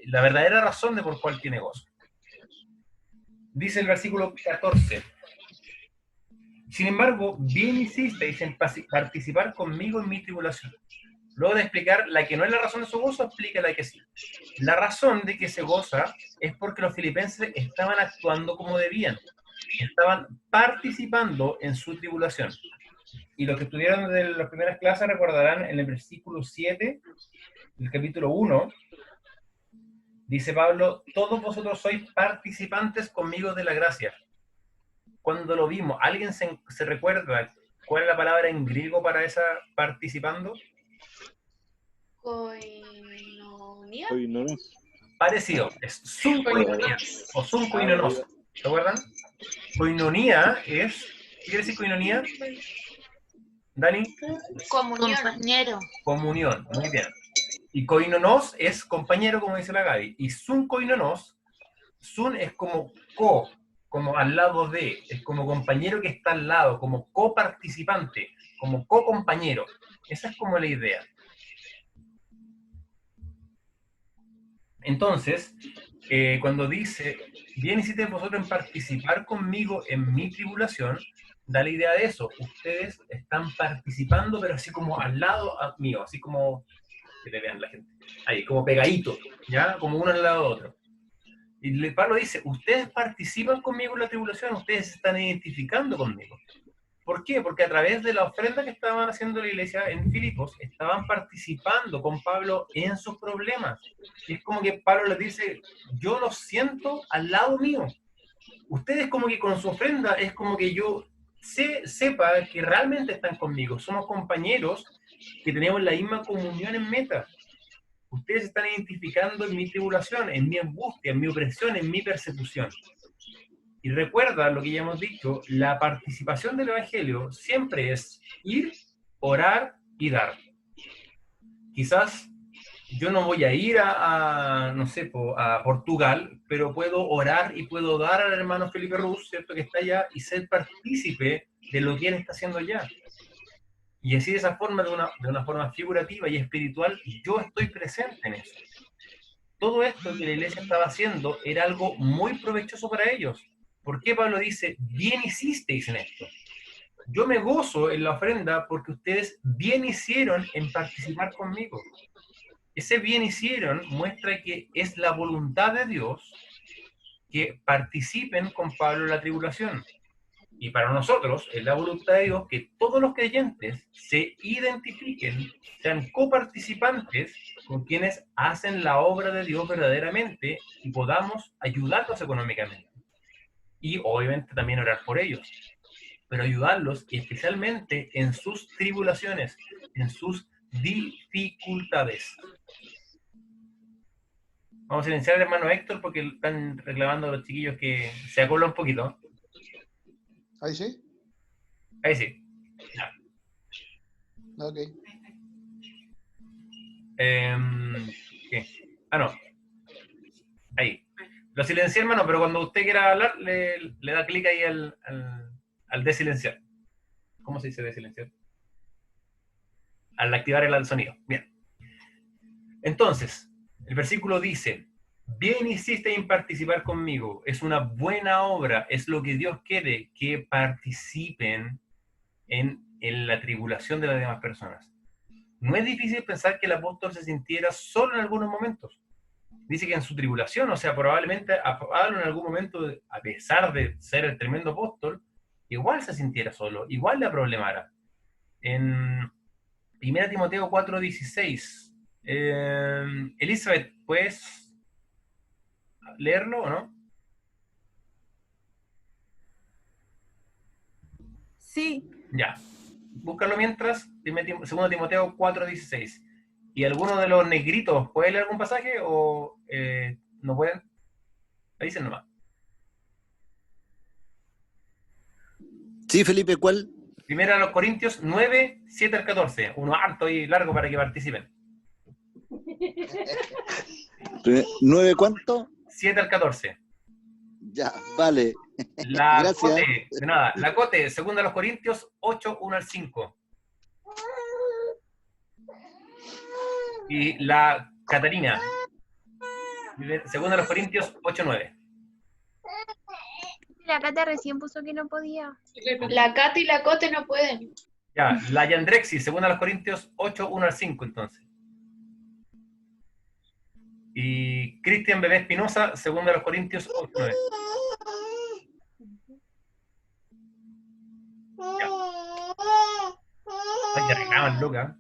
[SPEAKER 1] la verdadera razón de por cuál tiene gozo. Dice el versículo 14. Sin embargo, bien hicisteis en participar conmigo en mi tribulación. Luego de explicar la que no es la razón de su gozo, explica la que sí. La razón de que se goza es porque los filipenses estaban actuando como debían. Estaban participando en su tribulación. Y los que estuvieron de las primeras clases recordarán en el versículo 7 del capítulo 1, dice Pablo, todos vosotros sois participantes conmigo de la gracia. Cuando lo vimos, ¿alguien se recuerda cuál es la palabra en griego para esa participando?
[SPEAKER 6] Koinonia.
[SPEAKER 9] Koinonos.
[SPEAKER 1] Parecido, es sunkoinonía o sunkoinonos. ¿Se acuerdan? Koinonía es, ¿qué quiere decir koinonía? Dani,
[SPEAKER 6] Comunión.
[SPEAKER 2] Compañero.
[SPEAKER 1] comunión, muy bien. Y koinonos es compañero, como dice la Gaby. Y sunkoinonos, sun es como como al lado de, es como compañero que está al lado, como coparticipante, como co-compañero. Esa es como la idea. Entonces, cuando dice, bien hiciste vosotros en participar conmigo en mi tribulación, da la idea de eso. Ustedes están participando, pero así como al lado mío, así como, que te vean la gente, ahí, como pegadito, ¿ya? Como uno al lado de otro. Y Pablo dice, ustedes participan conmigo en la tribulación, ustedes se están identificando conmigo. ¿Por qué? Porque a través de la ofrenda que estaban haciendo la iglesia en Filipos, estaban participando con Pablo en sus problemas. Y es como que Pablo les dice, yo los siento al lado mío. Ustedes como que con su ofrenda es como que yo sepa que realmente están conmigo. Somos compañeros que tenemos la misma comunión en meta. Ustedes se están identificando en mi tribulación, en mi angustia, en mi opresión, en mi persecución. Y recuerda lo que ya hemos dicho, la participación del Evangelio siempre es ir, orar y dar. Quizás yo no voy a ir no sé, a Portugal, pero puedo orar y puedo dar al hermano Felipe Ruz, ¿cierto?, que está allá, y ser partícipe de lo que él está haciendo allá. Y así de esa forma, de una forma figurativa y espiritual, yo estoy presente en eso. Todo esto que la iglesia estaba haciendo era algo muy provechoso para ellos. ¿Por qué Pablo dice, bien hicisteis en esto? Yo me gozo en la ofrenda porque ustedes bien hicieron en participar conmigo. Ese bien hicieron muestra que es la voluntad de Dios que participen con Pablo en la tribulación. Y para nosotros es la voluntad de Dios que todos los creyentes se identifiquen, sean coparticipantes con quienes hacen la obra de Dios verdaderamente y podamos ayudarlos económicamente. Y obviamente también orar por ellos, pero ayudarlos especialmente en sus tribulaciones, en sus dificultades. Vamos a silenciar al hermano Héctor porque están reclamando a los chiquillos que se acola un poquito.
[SPEAKER 11] ¿Ahí sí?
[SPEAKER 1] Ahí sí. Ya.
[SPEAKER 11] Ok.
[SPEAKER 1] ¿Qué? Ah, no. Ahí. Lo silencié, hermano, pero cuando usted quiera hablar, le da clic ahí al desilenciar. ¿Cómo se dice desilenciar? Al activar el sonido. Bien. Entonces, el versículo dice, bien hiciste en participar conmigo, es una buena obra, es lo que Dios quiere, que participen en la tribulación de las demás personas. No es difícil pensar que el apóstol se sintiera solo en algunos momentos. Dice que en su tribulación, o sea, probablemente a Pablo en algún momento, a pesar de ser el tremendo apóstol, igual se sintiera solo, igual le problemara. En 1 Timoteo 4:16, Elizabeth, ¿puedes leerlo o no?
[SPEAKER 7] Sí.
[SPEAKER 1] Ya. Búscalo mientras, 2 Timoteo 4:16. ¿Y alguno de los negritos puede leer algún pasaje o no pueden? Ahí dicen nomás.
[SPEAKER 12] Sí, Felipe, ¿cuál?
[SPEAKER 1] Primera a los Corintios 9, 7 al 14. Uno harto y largo para que participen.
[SPEAKER 12] ¿9 cuánto?
[SPEAKER 1] 7 al 14.
[SPEAKER 12] Ya, vale.
[SPEAKER 1] La
[SPEAKER 12] Gracias.
[SPEAKER 1] Cote, de nada. La Cote, segunda a los Corintios 8, 1 al 5. Y la Catarina, segunda a los Corintios 8, 9.
[SPEAKER 4] La Cata recién puso que no podía.
[SPEAKER 6] La Cata y la Cote no pueden.
[SPEAKER 1] Ya, la Yandrexi, segunda a los Corintios 8, 1 al 5, entonces. Y Cristian Bebé Espinosa, segunda a los Corintios 8, 9. Ya. Ya reclaman, loca.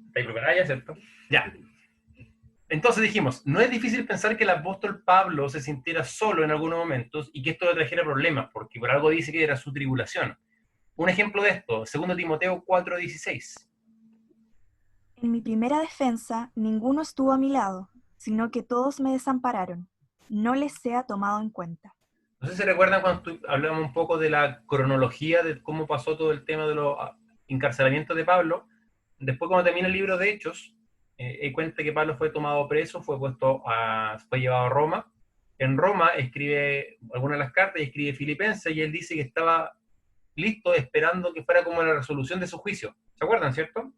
[SPEAKER 1] ¿Estáis preparada ya, cierto? Ya. Entonces dijimos, no es difícil pensar que el apóstol Pablo se sintiera solo en algunos momentos y que esto le trajera problemas, porque por algo dice que era su tribulación. Un ejemplo de esto, 2 Timoteo 4:16.
[SPEAKER 13] En mi primera defensa, ninguno estuvo a mi lado, sino que todos me desampararon. No les sea tomado en cuenta.
[SPEAKER 1] No sé si recuerdan cuando hablamos un poco de la cronología de cómo pasó todo el tema de los encarcelamientos de Pablo. Después, cuando termina el libro de Hechos, cuenta que Pablo fue tomado preso, fue llevado a Roma. En Roma escribe algunas de las cartas y escribe Filipenses, y él dice que estaba listo esperando que fuera como la resolución de su juicio. ¿Se acuerdan, cierto?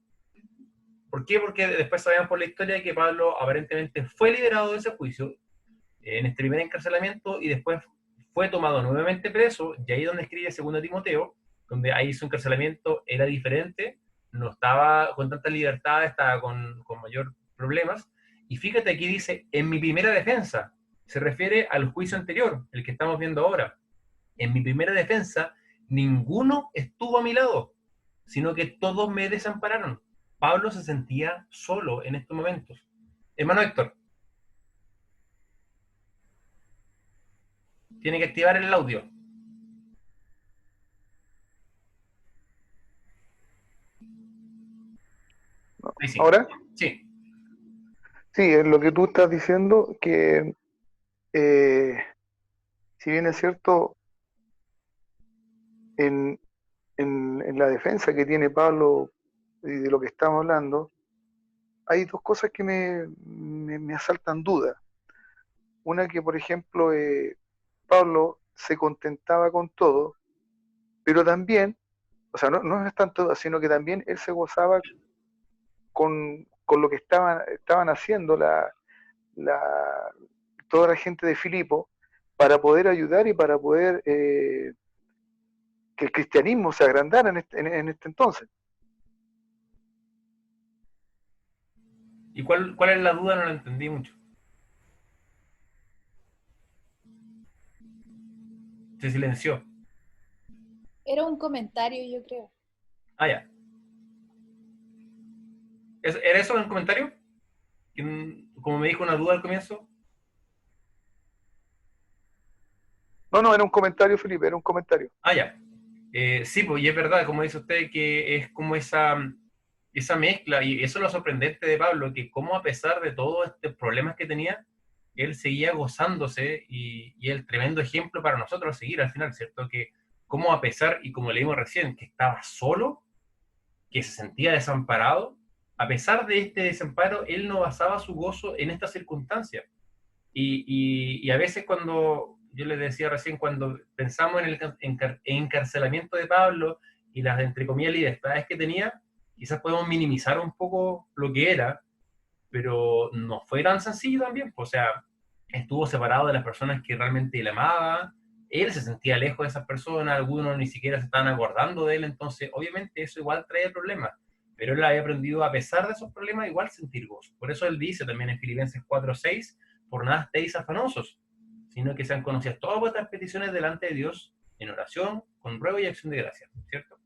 [SPEAKER 1] ¿Por qué? Porque después sabemos por la historia que Pablo aparentemente fue liberado de ese juicio en este primer encarcelamiento y después fue tomado nuevamente preso, y ahí es donde escribe 2 Timoteo, donde ahí su encarcelamiento era diferente, no estaba con tanta libertad, estaba con mayor problemas. Y fíjate, aquí dice, en mi primera defensa, se refiere al juicio anterior, el que estamos viendo ahora. En mi primera defensa, ninguno estuvo a mi lado, sino que todos me desampararon. Pablo se sentía solo en estos momentos. Hermano Héctor, tiene que activar el audio.
[SPEAKER 3] Sí. ¿Ahora?
[SPEAKER 1] Sí.
[SPEAKER 3] Sí, es lo que tú estás diciendo, que si bien es cierto, en la defensa que tiene Pablo y de lo que estamos hablando, hay dos cosas que me asaltan dudas. Una que, por ejemplo, Pablo se contentaba con todo, pero también, o sea, no es tanto, sino que también él se gozaba con lo que estaban haciendo toda la gente de Filipo para poder ayudar y para poder que el cristianismo se agrandara en este entonces.
[SPEAKER 1] ¿Y cuál es la duda? No la entendí mucho. Se silenció.
[SPEAKER 14] Era un comentario, yo creo.
[SPEAKER 1] Ah, ya. ¿Era eso un comentario? Como me dijo una duda al comienzo.
[SPEAKER 3] No, era un comentario, Felipe, era un comentario.
[SPEAKER 1] Ah, ya. Sí, pues, y es verdad, como dice usted, que es como esa mezcla, y eso es lo sorprendente de Pablo, que como a pesar de todos estos problemas que tenía, él seguía gozándose, y el tremendo ejemplo para nosotros seguir al final, ¿cierto? Que como a pesar, y como leímos recién, que estaba solo, que se sentía desamparado, a pesar de este desamparo, él no basaba su gozo en estas circunstancias. Y a veces cuando, yo les decía recién, cuando pensamos en el encarcelamiento de Pablo y las, entre comillas, libertades que tenía, quizás podemos minimizar un poco lo que era, pero no fue tan sencillo también. O sea, estuvo separado de las personas que realmente le amaban, él se sentía lejos de esas personas, algunos ni siquiera se estaban acordando de él, entonces obviamente eso igual trae problemas, pero él había aprendido a pesar de esos problemas igual sentir gozo. Por eso él dice también en Filipenses 4:6, por nada estéis afanosos, sino que sean conocidas todas vuestras peticiones delante de Dios en oración, con ruego y acción de gracia, ¿cierto?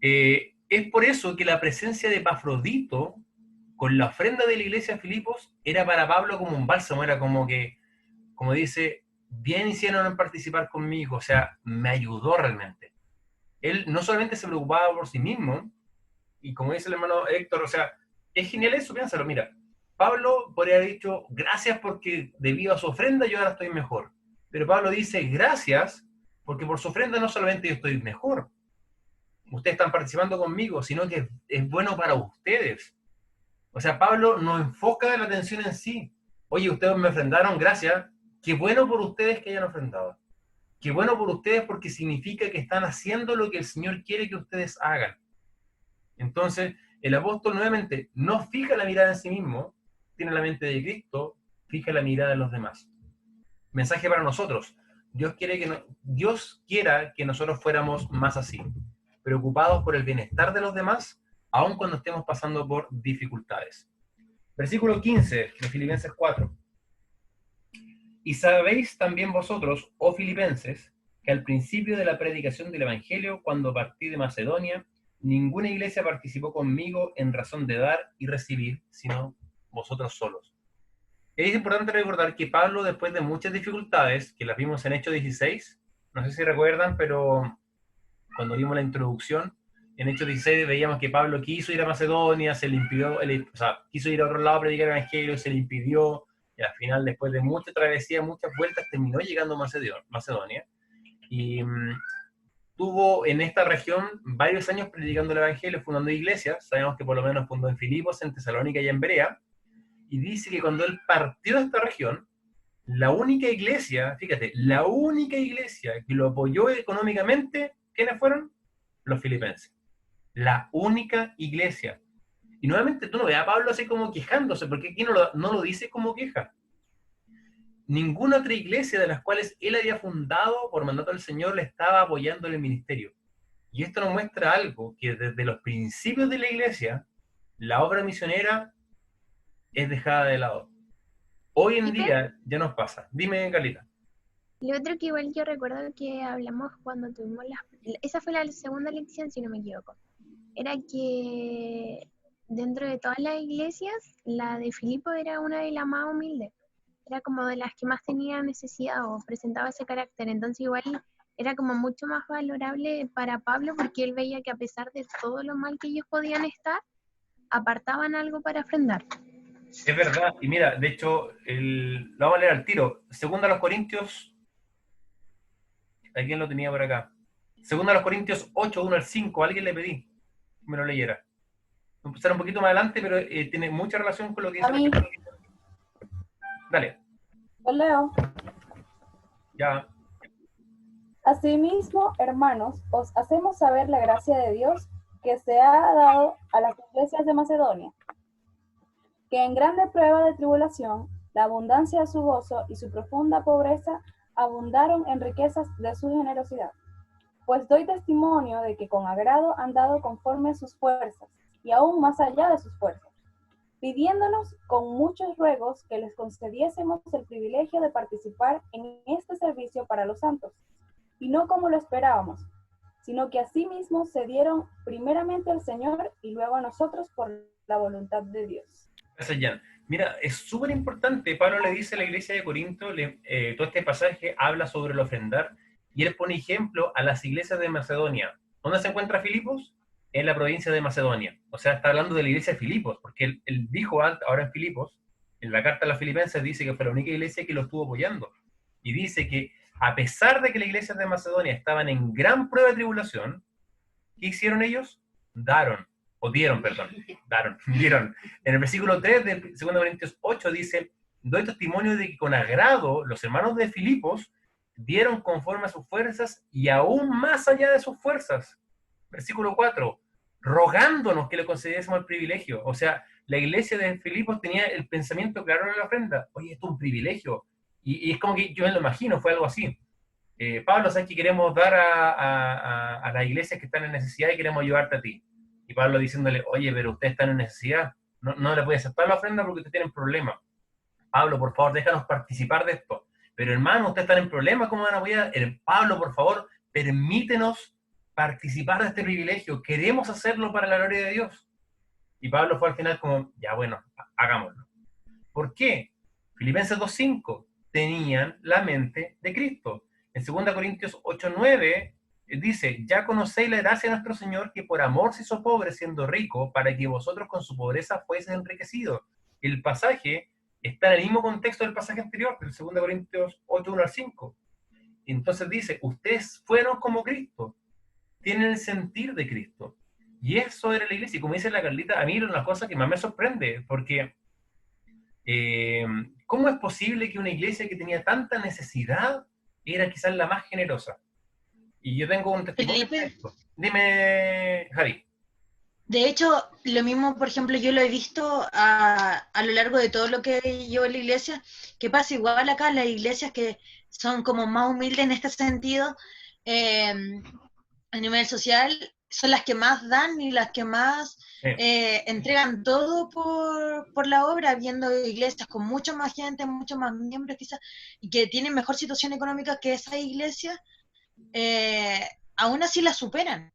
[SPEAKER 1] Es por eso que la presencia de Epafrodito con la ofrenda de la iglesia de Filipos era para Pablo como un bálsamo, era como que, como dice, bien hicieron en participar conmigo, o sea, me ayudó realmente. Él no solamente se preocupaba por sí mismo, y como dice el hermano Héctor, o sea, es genial eso, piénsalo, mira, Pablo podría haber dicho, gracias porque debido a su ofrenda yo ahora estoy mejor. Pero Pablo dice, gracias porque por su ofrenda no solamente yo estoy mejor, ustedes están participando conmigo, sino que es bueno para ustedes. O sea, Pablo no enfoca la atención en sí. Oye, ustedes me ofrendaron, gracias. Qué bueno por ustedes que hayan ofrendado. Qué bueno por ustedes porque significa que están haciendo lo que el Señor quiere que ustedes hagan. Entonces, el apóstol nuevamente no fija la mirada en sí mismo, tiene la mente de Cristo, fija la mirada en los demás. Mensaje para nosotros. Dios quiera que nosotros fuéramos más así, preocupados por el bienestar de los demás, aun cuando estemos pasando por dificultades. Versículo 15 de Filipenses 4. Y sabéis también vosotros, oh filipenses, que al principio de la predicación del Evangelio, cuando partí de Macedonia, ninguna iglesia participó conmigo en razón de dar y recibir, sino vosotros solos. Es importante recordar que Pablo, después de muchas dificultades, que las vimos en Hechos 16, no sé si recuerdan, pero cuando vimos la introducción, en Hechos 16 veíamos que Pablo quiso ir a Macedonia, se le impidió, o sea, quiso ir a otro lado a predicar el Evangelio, se le impidió, y al final, después de mucha travesía, muchas vueltas, terminó llegando a Macedonia, y tuvo en esta región varios años predicando el Evangelio, fundando iglesias. Sabemos que por lo menos fundó en Filipos, en Tesalónica y en Berea, y dice que cuando él partió de esta región, la única iglesia, fíjate, la única iglesia que lo apoyó económicamente, ¿quiénes fueron? Los filipenses. La única iglesia. Y nuevamente tú no ves a Pablo así como quejándose, porque aquí no lo dice como queja. Ninguna otra iglesia de las cuales él había fundado por mandato del Señor le estaba apoyando en el ministerio. Y esto nos muestra algo, que desde los principios de la iglesia, la obra misionera es dejada de lado. Hoy en día ya nos pasa. Dime, Carlita.
[SPEAKER 4] Lo otro que igual yo recuerdo que hablamos cuando tuvimos esa fue la segunda lección, si no me equivoco, era que dentro de todas las iglesias, la de Filipo era una de las más humildes, era como de las que más tenía necesidad o presentaba ese carácter, entonces igual era como mucho más valorable para Pablo porque él veía que a pesar de todo lo mal que ellos podían estar, apartaban algo para ofrendar.
[SPEAKER 1] Es verdad, y mira, de hecho, lo vamos a leer al tiro. Segunda a los Corintios, ¿a quién lo tenía por acá? Segunda a los Corintios 8, 1 al 5, a alguien le pedí que me lo leyera. Voy a empezar un poquito más adelante, pero tiene mucha relación con lo que dice.
[SPEAKER 14] A mí.
[SPEAKER 1] Dale.
[SPEAKER 14] Lo leo.
[SPEAKER 1] Ya.
[SPEAKER 14] Asimismo, hermanos, os hacemos saber la gracia de Dios que se ha dado a las iglesias de Macedonia, que en grande prueba de tribulación, la abundancia de su gozo y su profunda pobreza abundaron en riquezas de su generosidad. Pues doy testimonio de que con agrado han dado conforme a sus fuerzas, y aún más allá de sus fuerzas, pidiéndonos con muchos ruegos que les concediésemos el privilegio de participar en este servicio para los santos, y no como lo esperábamos, sino que asimismo se dieron primeramente al Señor y luego a nosotros por la voluntad de Dios.
[SPEAKER 1] Gracias, Jan. Mira, es súper importante. Pablo le dice a la iglesia de Corinto, todo este pasaje habla sobre el ofrendar, y él pone ejemplo a las iglesias de Macedonia. ¿Dónde se encuentra Filipos? En la provincia de Macedonia. O sea, está hablando de la iglesia de Filipos, porque él dijo ahora en Filipos, en la carta a los filipenses dice que fue la única iglesia que lo estuvo apoyando. Y dice que a pesar de que las iglesias de Macedonia estaban en gran prueba de tribulación, ¿qué hicieron ellos? Dieron. En el versículo 3 de 2 Corintios 8 dice, doy testimonio de que con agrado los hermanos de Filipos dieron conforme a sus fuerzas y aún más allá de sus fuerzas. Versículo 4, rogándonos que le concediésemos el privilegio. O sea, la iglesia de Filipos tenía el pensamiento claro en la ofrenda. Oye, esto es un privilegio. Y es como que yo me lo imagino, fue algo así. Pablo, ¿sabes que queremos dar a las iglesias que están en necesidad y queremos ayudarte a ti? Y Pablo diciéndole, oye, pero ustedes están en necesidad, no le puede aceptar la ofrenda porque ustedes tienen problemas. Pablo, por favor, déjanos participar de esto. Pero hermano, ustedes están en problemas, ¿cómo van a apoyar? Pablo, por favor, permítenos participar de este privilegio, queremos hacerlo para la gloria de Dios. Y Pablo fue al final como, ya bueno, hagámoslo. ¿Por qué? Filipenses 2.5, tenían la mente de Cristo. En 2 Corintios 8.9 dice, ya conocéis la gracia de nuestro Señor, que por amor se hizo pobre siendo rico, para que vosotros con su pobreza fueseis enriquecidos. El pasaje está en el mismo contexto del pasaje anterior, del 2 Corintios 8.1 al 5. Entonces dice, ustedes fueron como Cristo, tienen el sentir de Cristo. Y eso era la iglesia. Y como dice la Carlita, a mí es una cosa que más me sorprende, porque ¿cómo es posible que una iglesia que tenía tanta necesidad era quizás la más generosa? Y yo tengo un testimonio de esto. Dime, Javi.
[SPEAKER 2] De hecho, lo mismo, por ejemplo, yo lo he visto a lo largo de todo lo que llevo en la iglesia, que pasa igual acá en las iglesias que son como más humildes en este sentido, a nivel social, son las que más dan y las que más entregan todo por la obra, viendo iglesias con mucho más gente, mucho más miembros quizás, y que tienen mejor situación económica que esa iglesia, aún así la superan.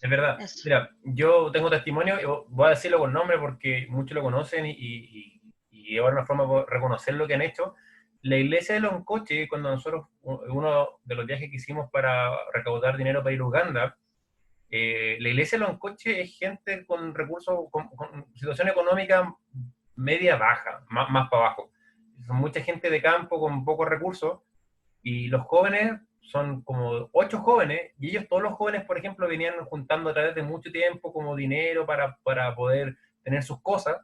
[SPEAKER 1] Es verdad.
[SPEAKER 2] Eso.
[SPEAKER 1] Mira, yo tengo testimonio, voy a decirlo con nombre porque muchos lo conocen y es una forma de reconocer lo que han hecho. La iglesia de Loncoche, cuando nosotros, uno de los viajes que hicimos para recaudar dinero para ir a Uganda, la iglesia de Loncoche es gente con recursos, con situación económica media baja, más para abajo. Son mucha gente de campo con pocos recursos y los jóvenes son como 8 jóvenes y ellos, todos los jóvenes, por ejemplo, venían juntando a través de mucho tiempo como dinero para poder tener sus cosas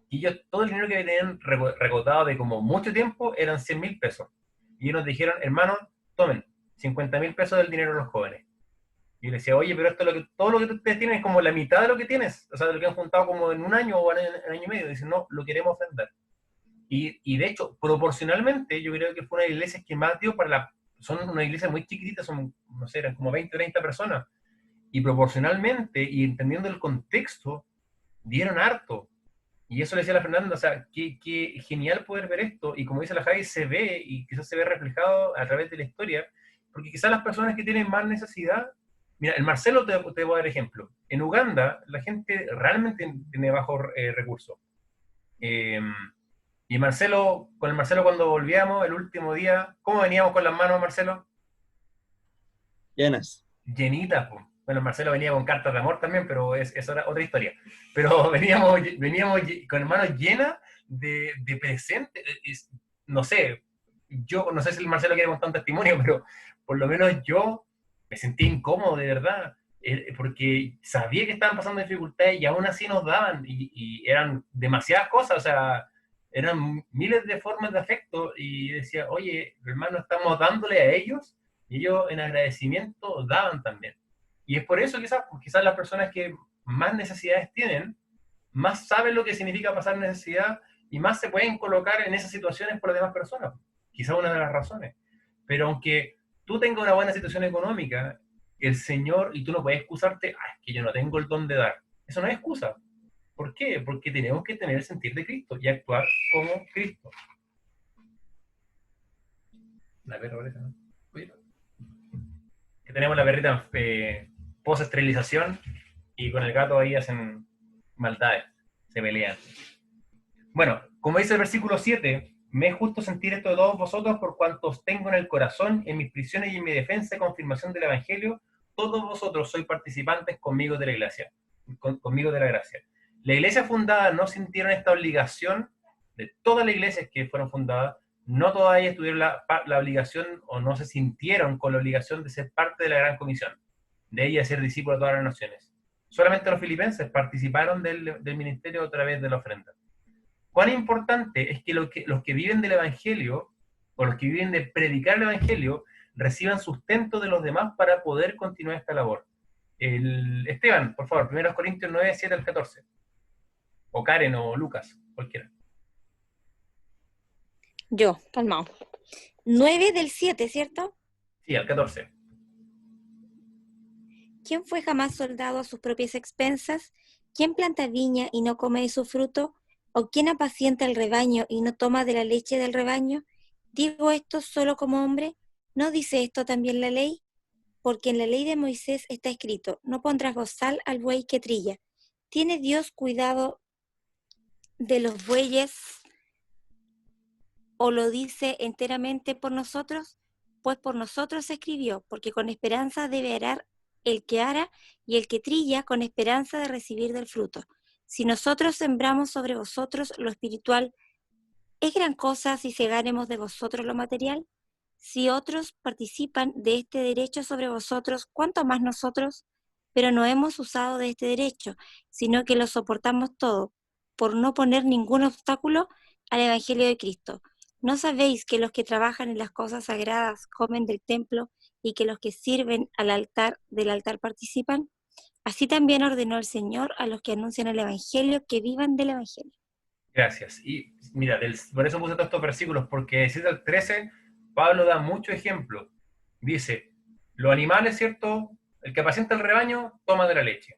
[SPEAKER 1] y ellos, todo el dinero que tenían recaudado de como mucho tiempo eran 100.000 pesos. Y ellos nos dijeron, hermanos, tomen 50.000 pesos del dinero de los jóvenes. Y yo les decía, oye, pero esto es lo que, todo lo que ustedes tienen es como la mitad de lo que tienes, o sea, de lo que han juntado como en un año o en año y medio. Y dicen, no, lo queremos ofrendar. Y de hecho, proporcionalmente, yo creo que fue una de las iglesias que más dio para la... Son una iglesia muy chiquitita, son, no sé, eran como 20 o 30 personas. Y proporcionalmente, y entendiendo el contexto, dieron harto. Y eso le decía a la Fernanda, o sea, qué genial poder ver esto. Y como dice la Javi, se ve, y quizás se ve reflejado a través de la historia, porque quizás las personas que tienen más necesidad... Mira, el Marcelo te voy a dar ejemplo. En Uganda, la gente realmente tiene bajos recursos. Y Marcelo, con el Marcelo cuando volvíamos el último día, ¿cómo veníamos con las manos, Marcelo?
[SPEAKER 12] Llenas.
[SPEAKER 1] Llenitas, po. Bueno, Marcelo venía con cartas de amor también, pero es otra historia. Pero veníamos con las manos llenas de presentes. No sé, yo no sé si el Marcelo quiere contar un testimonio, pero por lo menos yo me sentí incómodo, de verdad, porque sabía que estaban pasando dificultades y aún así nos daban, y eran demasiadas cosas, o sea, eran miles de formas de afecto, y decía, oye, hermano, estamos dándole a ellos, y ellos en agradecimiento daban también. Y es por eso quizás las personas que más necesidades tienen, más saben lo que significa pasar necesidad, y más se pueden colocar en esas situaciones por las demás personas. Quizás una de las razones. Pero aunque tú tengas una buena situación económica, el Señor, y tú no puedes excusarte, es que yo no tengo el don de dar. Eso no es excusa. ¿Por qué? Porque tenemos que tener el sentir de Cristo y actuar como Cristo. La perra parece, ¿no? Que tenemos la perrita post-esterilización y con el gato ahí hacen maldades, se pelean. Bueno, como dice el versículo 7, me es justo sentir esto de todos vosotros por cuanto os tengo en el corazón, en mis prisiones y en mi defensa y confirmación del Evangelio, todos vosotros sois participantes conmigo de la iglesia, conmigo de la gracia. La iglesia fundada no sintieron esta obligación, de todas las iglesias que fueron fundadas, no todas ellas tuvieron la obligación o no se sintieron con la obligación de ser parte de la gran comisión, de ella ser discípulos de todas las naciones. Solamente los filipenses participaron del ministerio a través de la ofrenda. Cuán importante es que los que viven del Evangelio, o los que viven de predicar el Evangelio, reciban sustento de los demás para poder continuar esta labor. Esteban, por favor, 1 Corintios 9, 7 al 14. O Karen o Lucas, cualquiera.
[SPEAKER 15] Yo, calmado. 9 del 7, ¿cierto?
[SPEAKER 1] Sí, al 14.
[SPEAKER 15] ¿Quién fue jamás soldado a sus propias expensas? ¿Quién planta viña y no come de su fruto? ¿O quién apacienta el rebaño y no toma de la leche del rebaño? ¿Digo esto solo como hombre? ¿No dice esto también la ley? Porque en la ley de Moisés está escrito, no pondrás bozal al buey que trilla. ¿Tiene Dios cuidado de los bueyes o lo dice enteramente por nosotros? Pues por nosotros se escribió, porque con esperanza debe arar el que ara y el que trilla con esperanza de recibir del fruto. Si nosotros sembramos sobre vosotros lo espiritual, ¿es gran cosa si cegaremos de vosotros lo material? Si otros participan de este derecho sobre vosotros, ¿cuánto más nosotros? Pero no hemos usado de este derecho, sino que lo soportamos todo, por no poner ningún obstáculo al Evangelio de Cristo. ¿No sabéis que los que trabajan en las cosas sagradas comen del templo y que los que sirven del altar participan? Así también ordenó el Señor a los que anuncian el Evangelio que vivan del Evangelio.
[SPEAKER 1] Gracias. Y mira, por eso puse todos estos versículos, porque desde el 13, Pablo da mucho ejemplo. Dice, los animales, ¿cierto? El que apacienta el rebaño, toma de la leche.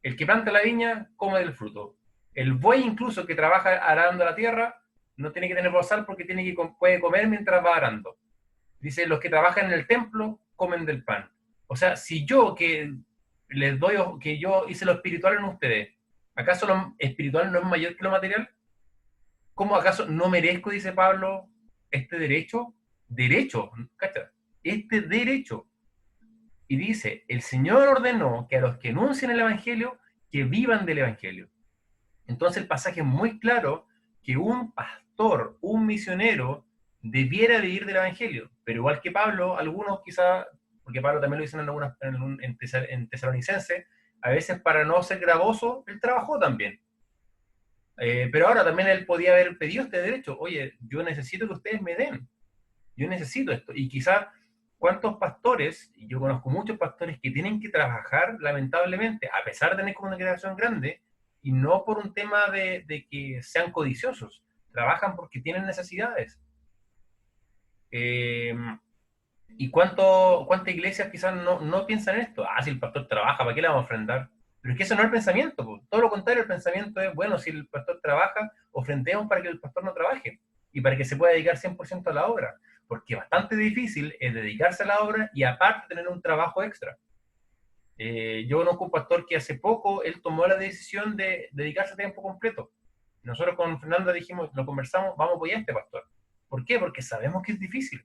[SPEAKER 1] El que planta la viña, come del fruto. El buey incluso que trabaja arando la tierra, no tiene que tener bozal porque puede comer mientras va arando. Dice, los que trabajan en el templo, comen del pan. O sea, si yo que les doy, que yo hice lo espiritual en ustedes, ¿acaso lo espiritual no es mayor que lo material? ¿Cómo acaso no merezco, dice Pablo, este derecho? Derecho, ¿cacha? Este derecho. Y dice, el Señor ordenó que a los que anuncian el Evangelio, que vivan del Evangelio. Entonces el pasaje es muy claro que un pastor, un misionero, debiera vivir del Evangelio. Pero igual que Pablo, algunos quizá, porque Pablo también lo dice en Tesalonicense, a veces para no ser gravoso, él trabajó también. Pero ahora también él podía haber pedido este derecho. Oye, yo necesito que ustedes me den. Yo necesito esto. Y quizá, ¿cuántos pastores? Y yo conozco muchos pastores que tienen que trabajar, lamentablemente, a pesar de tener como una congregación grande, y no por un tema de que sean codiciosos. Trabajan porque tienen necesidades. ¿Y cuántas iglesias quizás no piensan en esto? Ah, si el pastor trabaja, ¿para qué le vamos a ofrendar? Pero es que eso no es el pensamiento, pues. Todo lo contrario, el pensamiento es, bueno, si el pastor trabaja, ofrendemos para que el pastor no trabaje y para que se pueda dedicar 100% a la obra, porque bastante difícil es dedicarse a la obra y aparte tener un trabajo extra. Yo conozco un pastor que hace poco, él tomó la decisión de dedicarse a tiempo completo. Nosotros con Fernanda dijimos, lo conversamos, vamos a apoyar a este pastor. ¿Por qué? Porque sabemos que es difícil.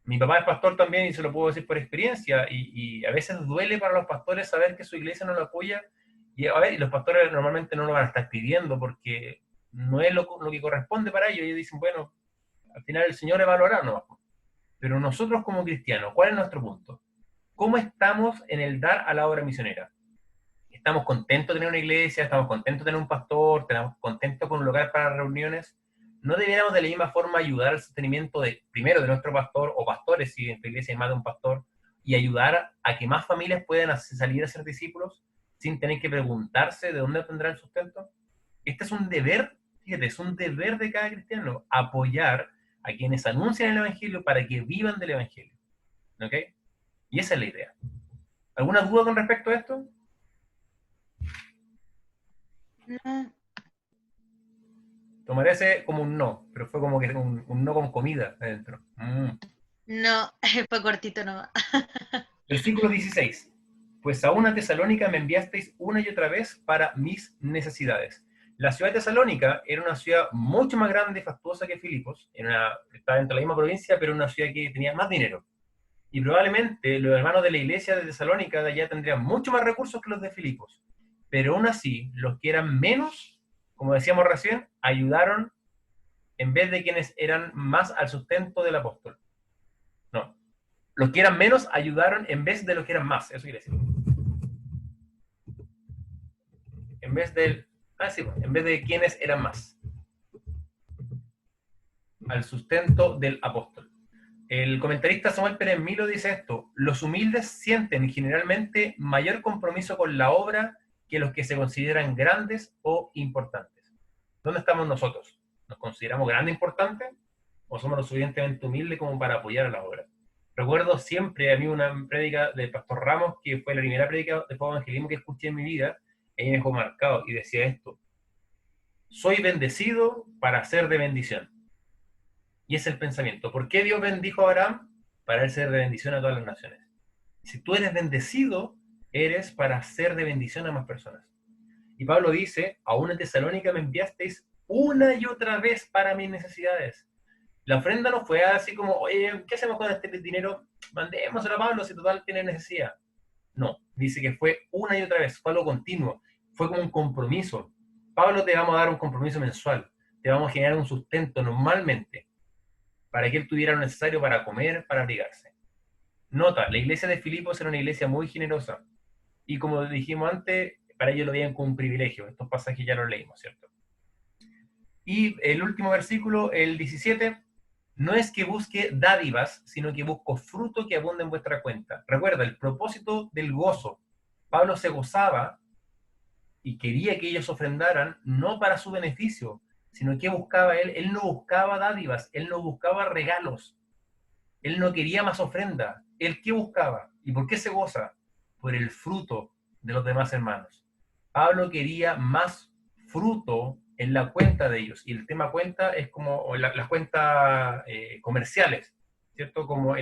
[SPEAKER 1] Mi papá es pastor también y se lo puedo decir por experiencia, y a veces duele para los pastores saber que su iglesia no lo apoya, y a ver, y los pastores normalmente no lo van a estar pidiendo porque no es lo que corresponde para ellos. Ellos dicen, bueno, al final el Señor evaluará, no. Pero nosotros como cristianos, ¿cuál es nuestro punto? ¿Cómo estamos en el dar a la obra misionera? ¿Estamos contentos de tener una iglesia? ¿Estamos contentos de tener un pastor? ¿Estamos contentos con un lugar para reuniones? ¿No deberíamos de la misma forma ayudar al sostenimiento primero de nuestro pastor, o pastores, si en tu iglesia hay más de un pastor, y ayudar a que más familias puedan salir a ser discípulos sin tener que preguntarse de dónde tendrá el sustento? Este es un deber, fíjate, es un deber de cada cristiano, apoyar a quienes anuncian el Evangelio para que vivan del Evangelio. ¿Ok? Y esa es la idea. ¿Alguna duda con respecto a esto?
[SPEAKER 2] No.
[SPEAKER 1] Tomaré ese como un no, pero fue como que un no con comida adentro.
[SPEAKER 2] No, fue cortito nomás.
[SPEAKER 1] Versículo 16. Pues a una Tesalónica me enviasteis una y otra vez para mis necesidades. La ciudad de Tesalónica era una ciudad mucho más grande y fastuosa que Filipos. Estaba dentro de la misma provincia, pero una ciudad que tenía más dinero. Y probablemente los hermanos de la iglesia de Tesalónica de allá tendrían mucho más recursos que los de Filipos. Pero aún así, los que eran menos, como decíamos recién, ayudaron en vez de quienes eran más al sustento del apóstol. No. Los que eran menos ayudaron en vez de los que eran más. Eso quiere decir. En vez de quienes eran más. Al sustento del apóstol. El comentarista Samuel Pérez Milo dice esto: los humildes sienten generalmente mayor compromiso con la obra que los que se consideran grandes o importantes. ¿Dónde estamos nosotros? ¿Nos consideramos grandes e importantes? ¿O somos lo suficientemente humildes como para apoyar a la obra? Recuerdo siempre a mí una prédica del pastor Ramos, que fue la primera prédica de evangelismo que escuché en mi vida, y me dejó marcado, y decía esto: soy bendecido para ser de bendición. Y es el pensamiento. ¿Por qué Dios bendijo a Abraham? Para él ser de bendición a todas las naciones. Si tú eres bendecido, eres para ser de bendición a más personas. Y Pablo dice: aún en Tesalónica me enviasteis una y otra vez para mis necesidades. La ofrenda no fue así como, oye, ¿qué hacemos con este dinero? Mandémoselo a Pablo si total tiene necesidad. No, dice que fue una y otra vez, fue algo continuo, fue como un compromiso. Pablo, te vamos a dar un compromiso mensual, te vamos a generar un sustento normalmente, para que él tuviera lo necesario para comer, para abrigarse. Nota, la iglesia de Filipos era una iglesia muy generosa, y como dijimos antes, para ellos lo veían como un privilegio. Estos pasajes ya los leímos, ¿cierto? Y el último versículo, el 17, no es que busque dádivas, sino que busco fruto que abunde en vuestra cuenta. Recuerda, el propósito del gozo. Pablo se gozaba y quería que ellos ofrendaran, no para su beneficio, sino que buscaba él. Él no buscaba dádivas, él no buscaba regalos, él no quería más ofrenda. ¿Él qué buscaba? ¿Y por qué se goza? Por el fruto de los demás hermanos. Pablo quería más fruto en la cuenta de ellos, y el tema cuenta es como las cuentas comerciales, ¿cierto? Como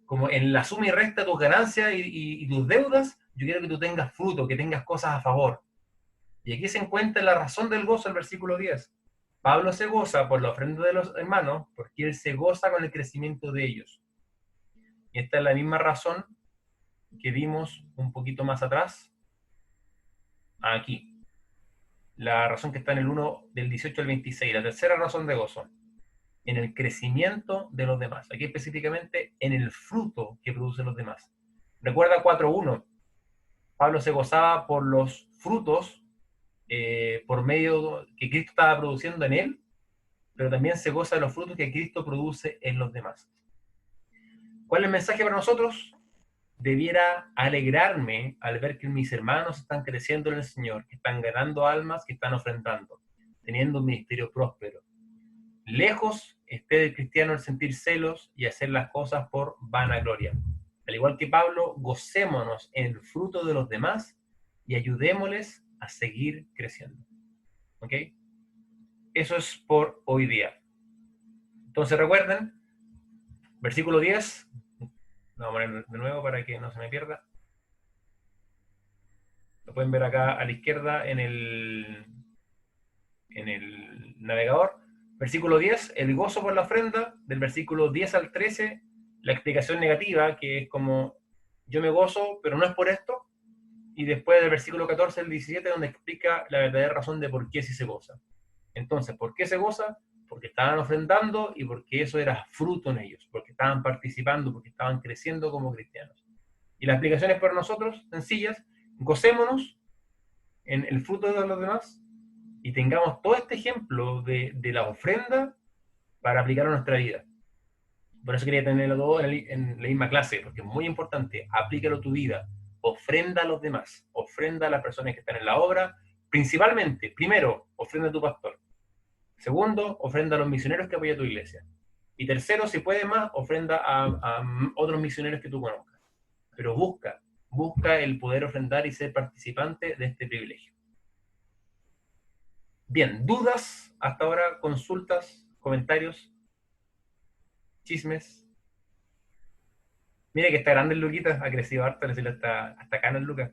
[SPEAKER 1] como en la suma y resta de tus ganancias y tus deudas, yo quiero que tú tengas fruto, que tengas cosas a favor. Y aquí se encuentra la razón del gozo, el versículo 10. Pablo se goza por la ofrenda de los hermanos, porque él se goza con el crecimiento de ellos. Y esta es la misma razón que vimos un poquito más atrás, aquí. La razón que está en el 1 del 18 al 26, la tercera razón de gozo, en el crecimiento de los demás. Aquí específicamente en el fruto que producen los demás. Recuerda 4.1, Pablo se gozaba por los frutos por medio que Cristo estaba produciendo en él, pero también se goza de los frutos que Cristo produce en los demás. ¿Cuál es el mensaje para nosotros? Debiera alegrarme al ver que mis hermanos están creciendo en el Señor, que están ganando almas, que están ofrendando, teniendo un ministerio próspero. Lejos esté del cristiano el sentir celos y hacer las cosas por vanagloria. Al igual que Pablo, gocémonos en el fruto de los demás y ayudémosles a seguir creciendo. ¿Ok? Eso es por hoy día. Entonces recuerden, versículo 10, lo vamos a poner de nuevo para que no se me pierda. Lo pueden ver acá a la izquierda en el navegador. Versículo 10, el gozo por la ofrenda. Del versículo 10 al 13, la explicación negativa, que es como, yo me gozo, pero no es por esto. Y después del versículo 14 al 17, donde explica la verdadera razón de por qué sí se goza. Entonces, ¿por qué se goza? Porque estaban ofrendando y porque eso era fruto en ellos, porque estaban participando, porque estaban creciendo como cristianos. Y las aplicaciones para nosotros, sencillas, gocémonos en el fruto de los demás y tengamos todo este ejemplo de la ofrenda para aplicarlo a nuestra vida. Por eso quería tenerlo todo en la misma clase, porque es muy importante, aplícalo a tu vida, ofrenda a los demás, ofrenda a las personas que están en la obra, principalmente, primero, ofrenda a tu pastor. Segundo, ofrenda a los misioneros que apoya tu iglesia. Y tercero, si puedes más, ofrenda a otros misioneros que tú conozcas. Pero busca el poder ofrendar y ser participante de este privilegio. Bien, ¿dudas hasta ahora? ¿Consultas? ¿Comentarios? ¿Chismes? Mira que está grande el Luquita, ha crecido harto, hasta acá en el Lucas.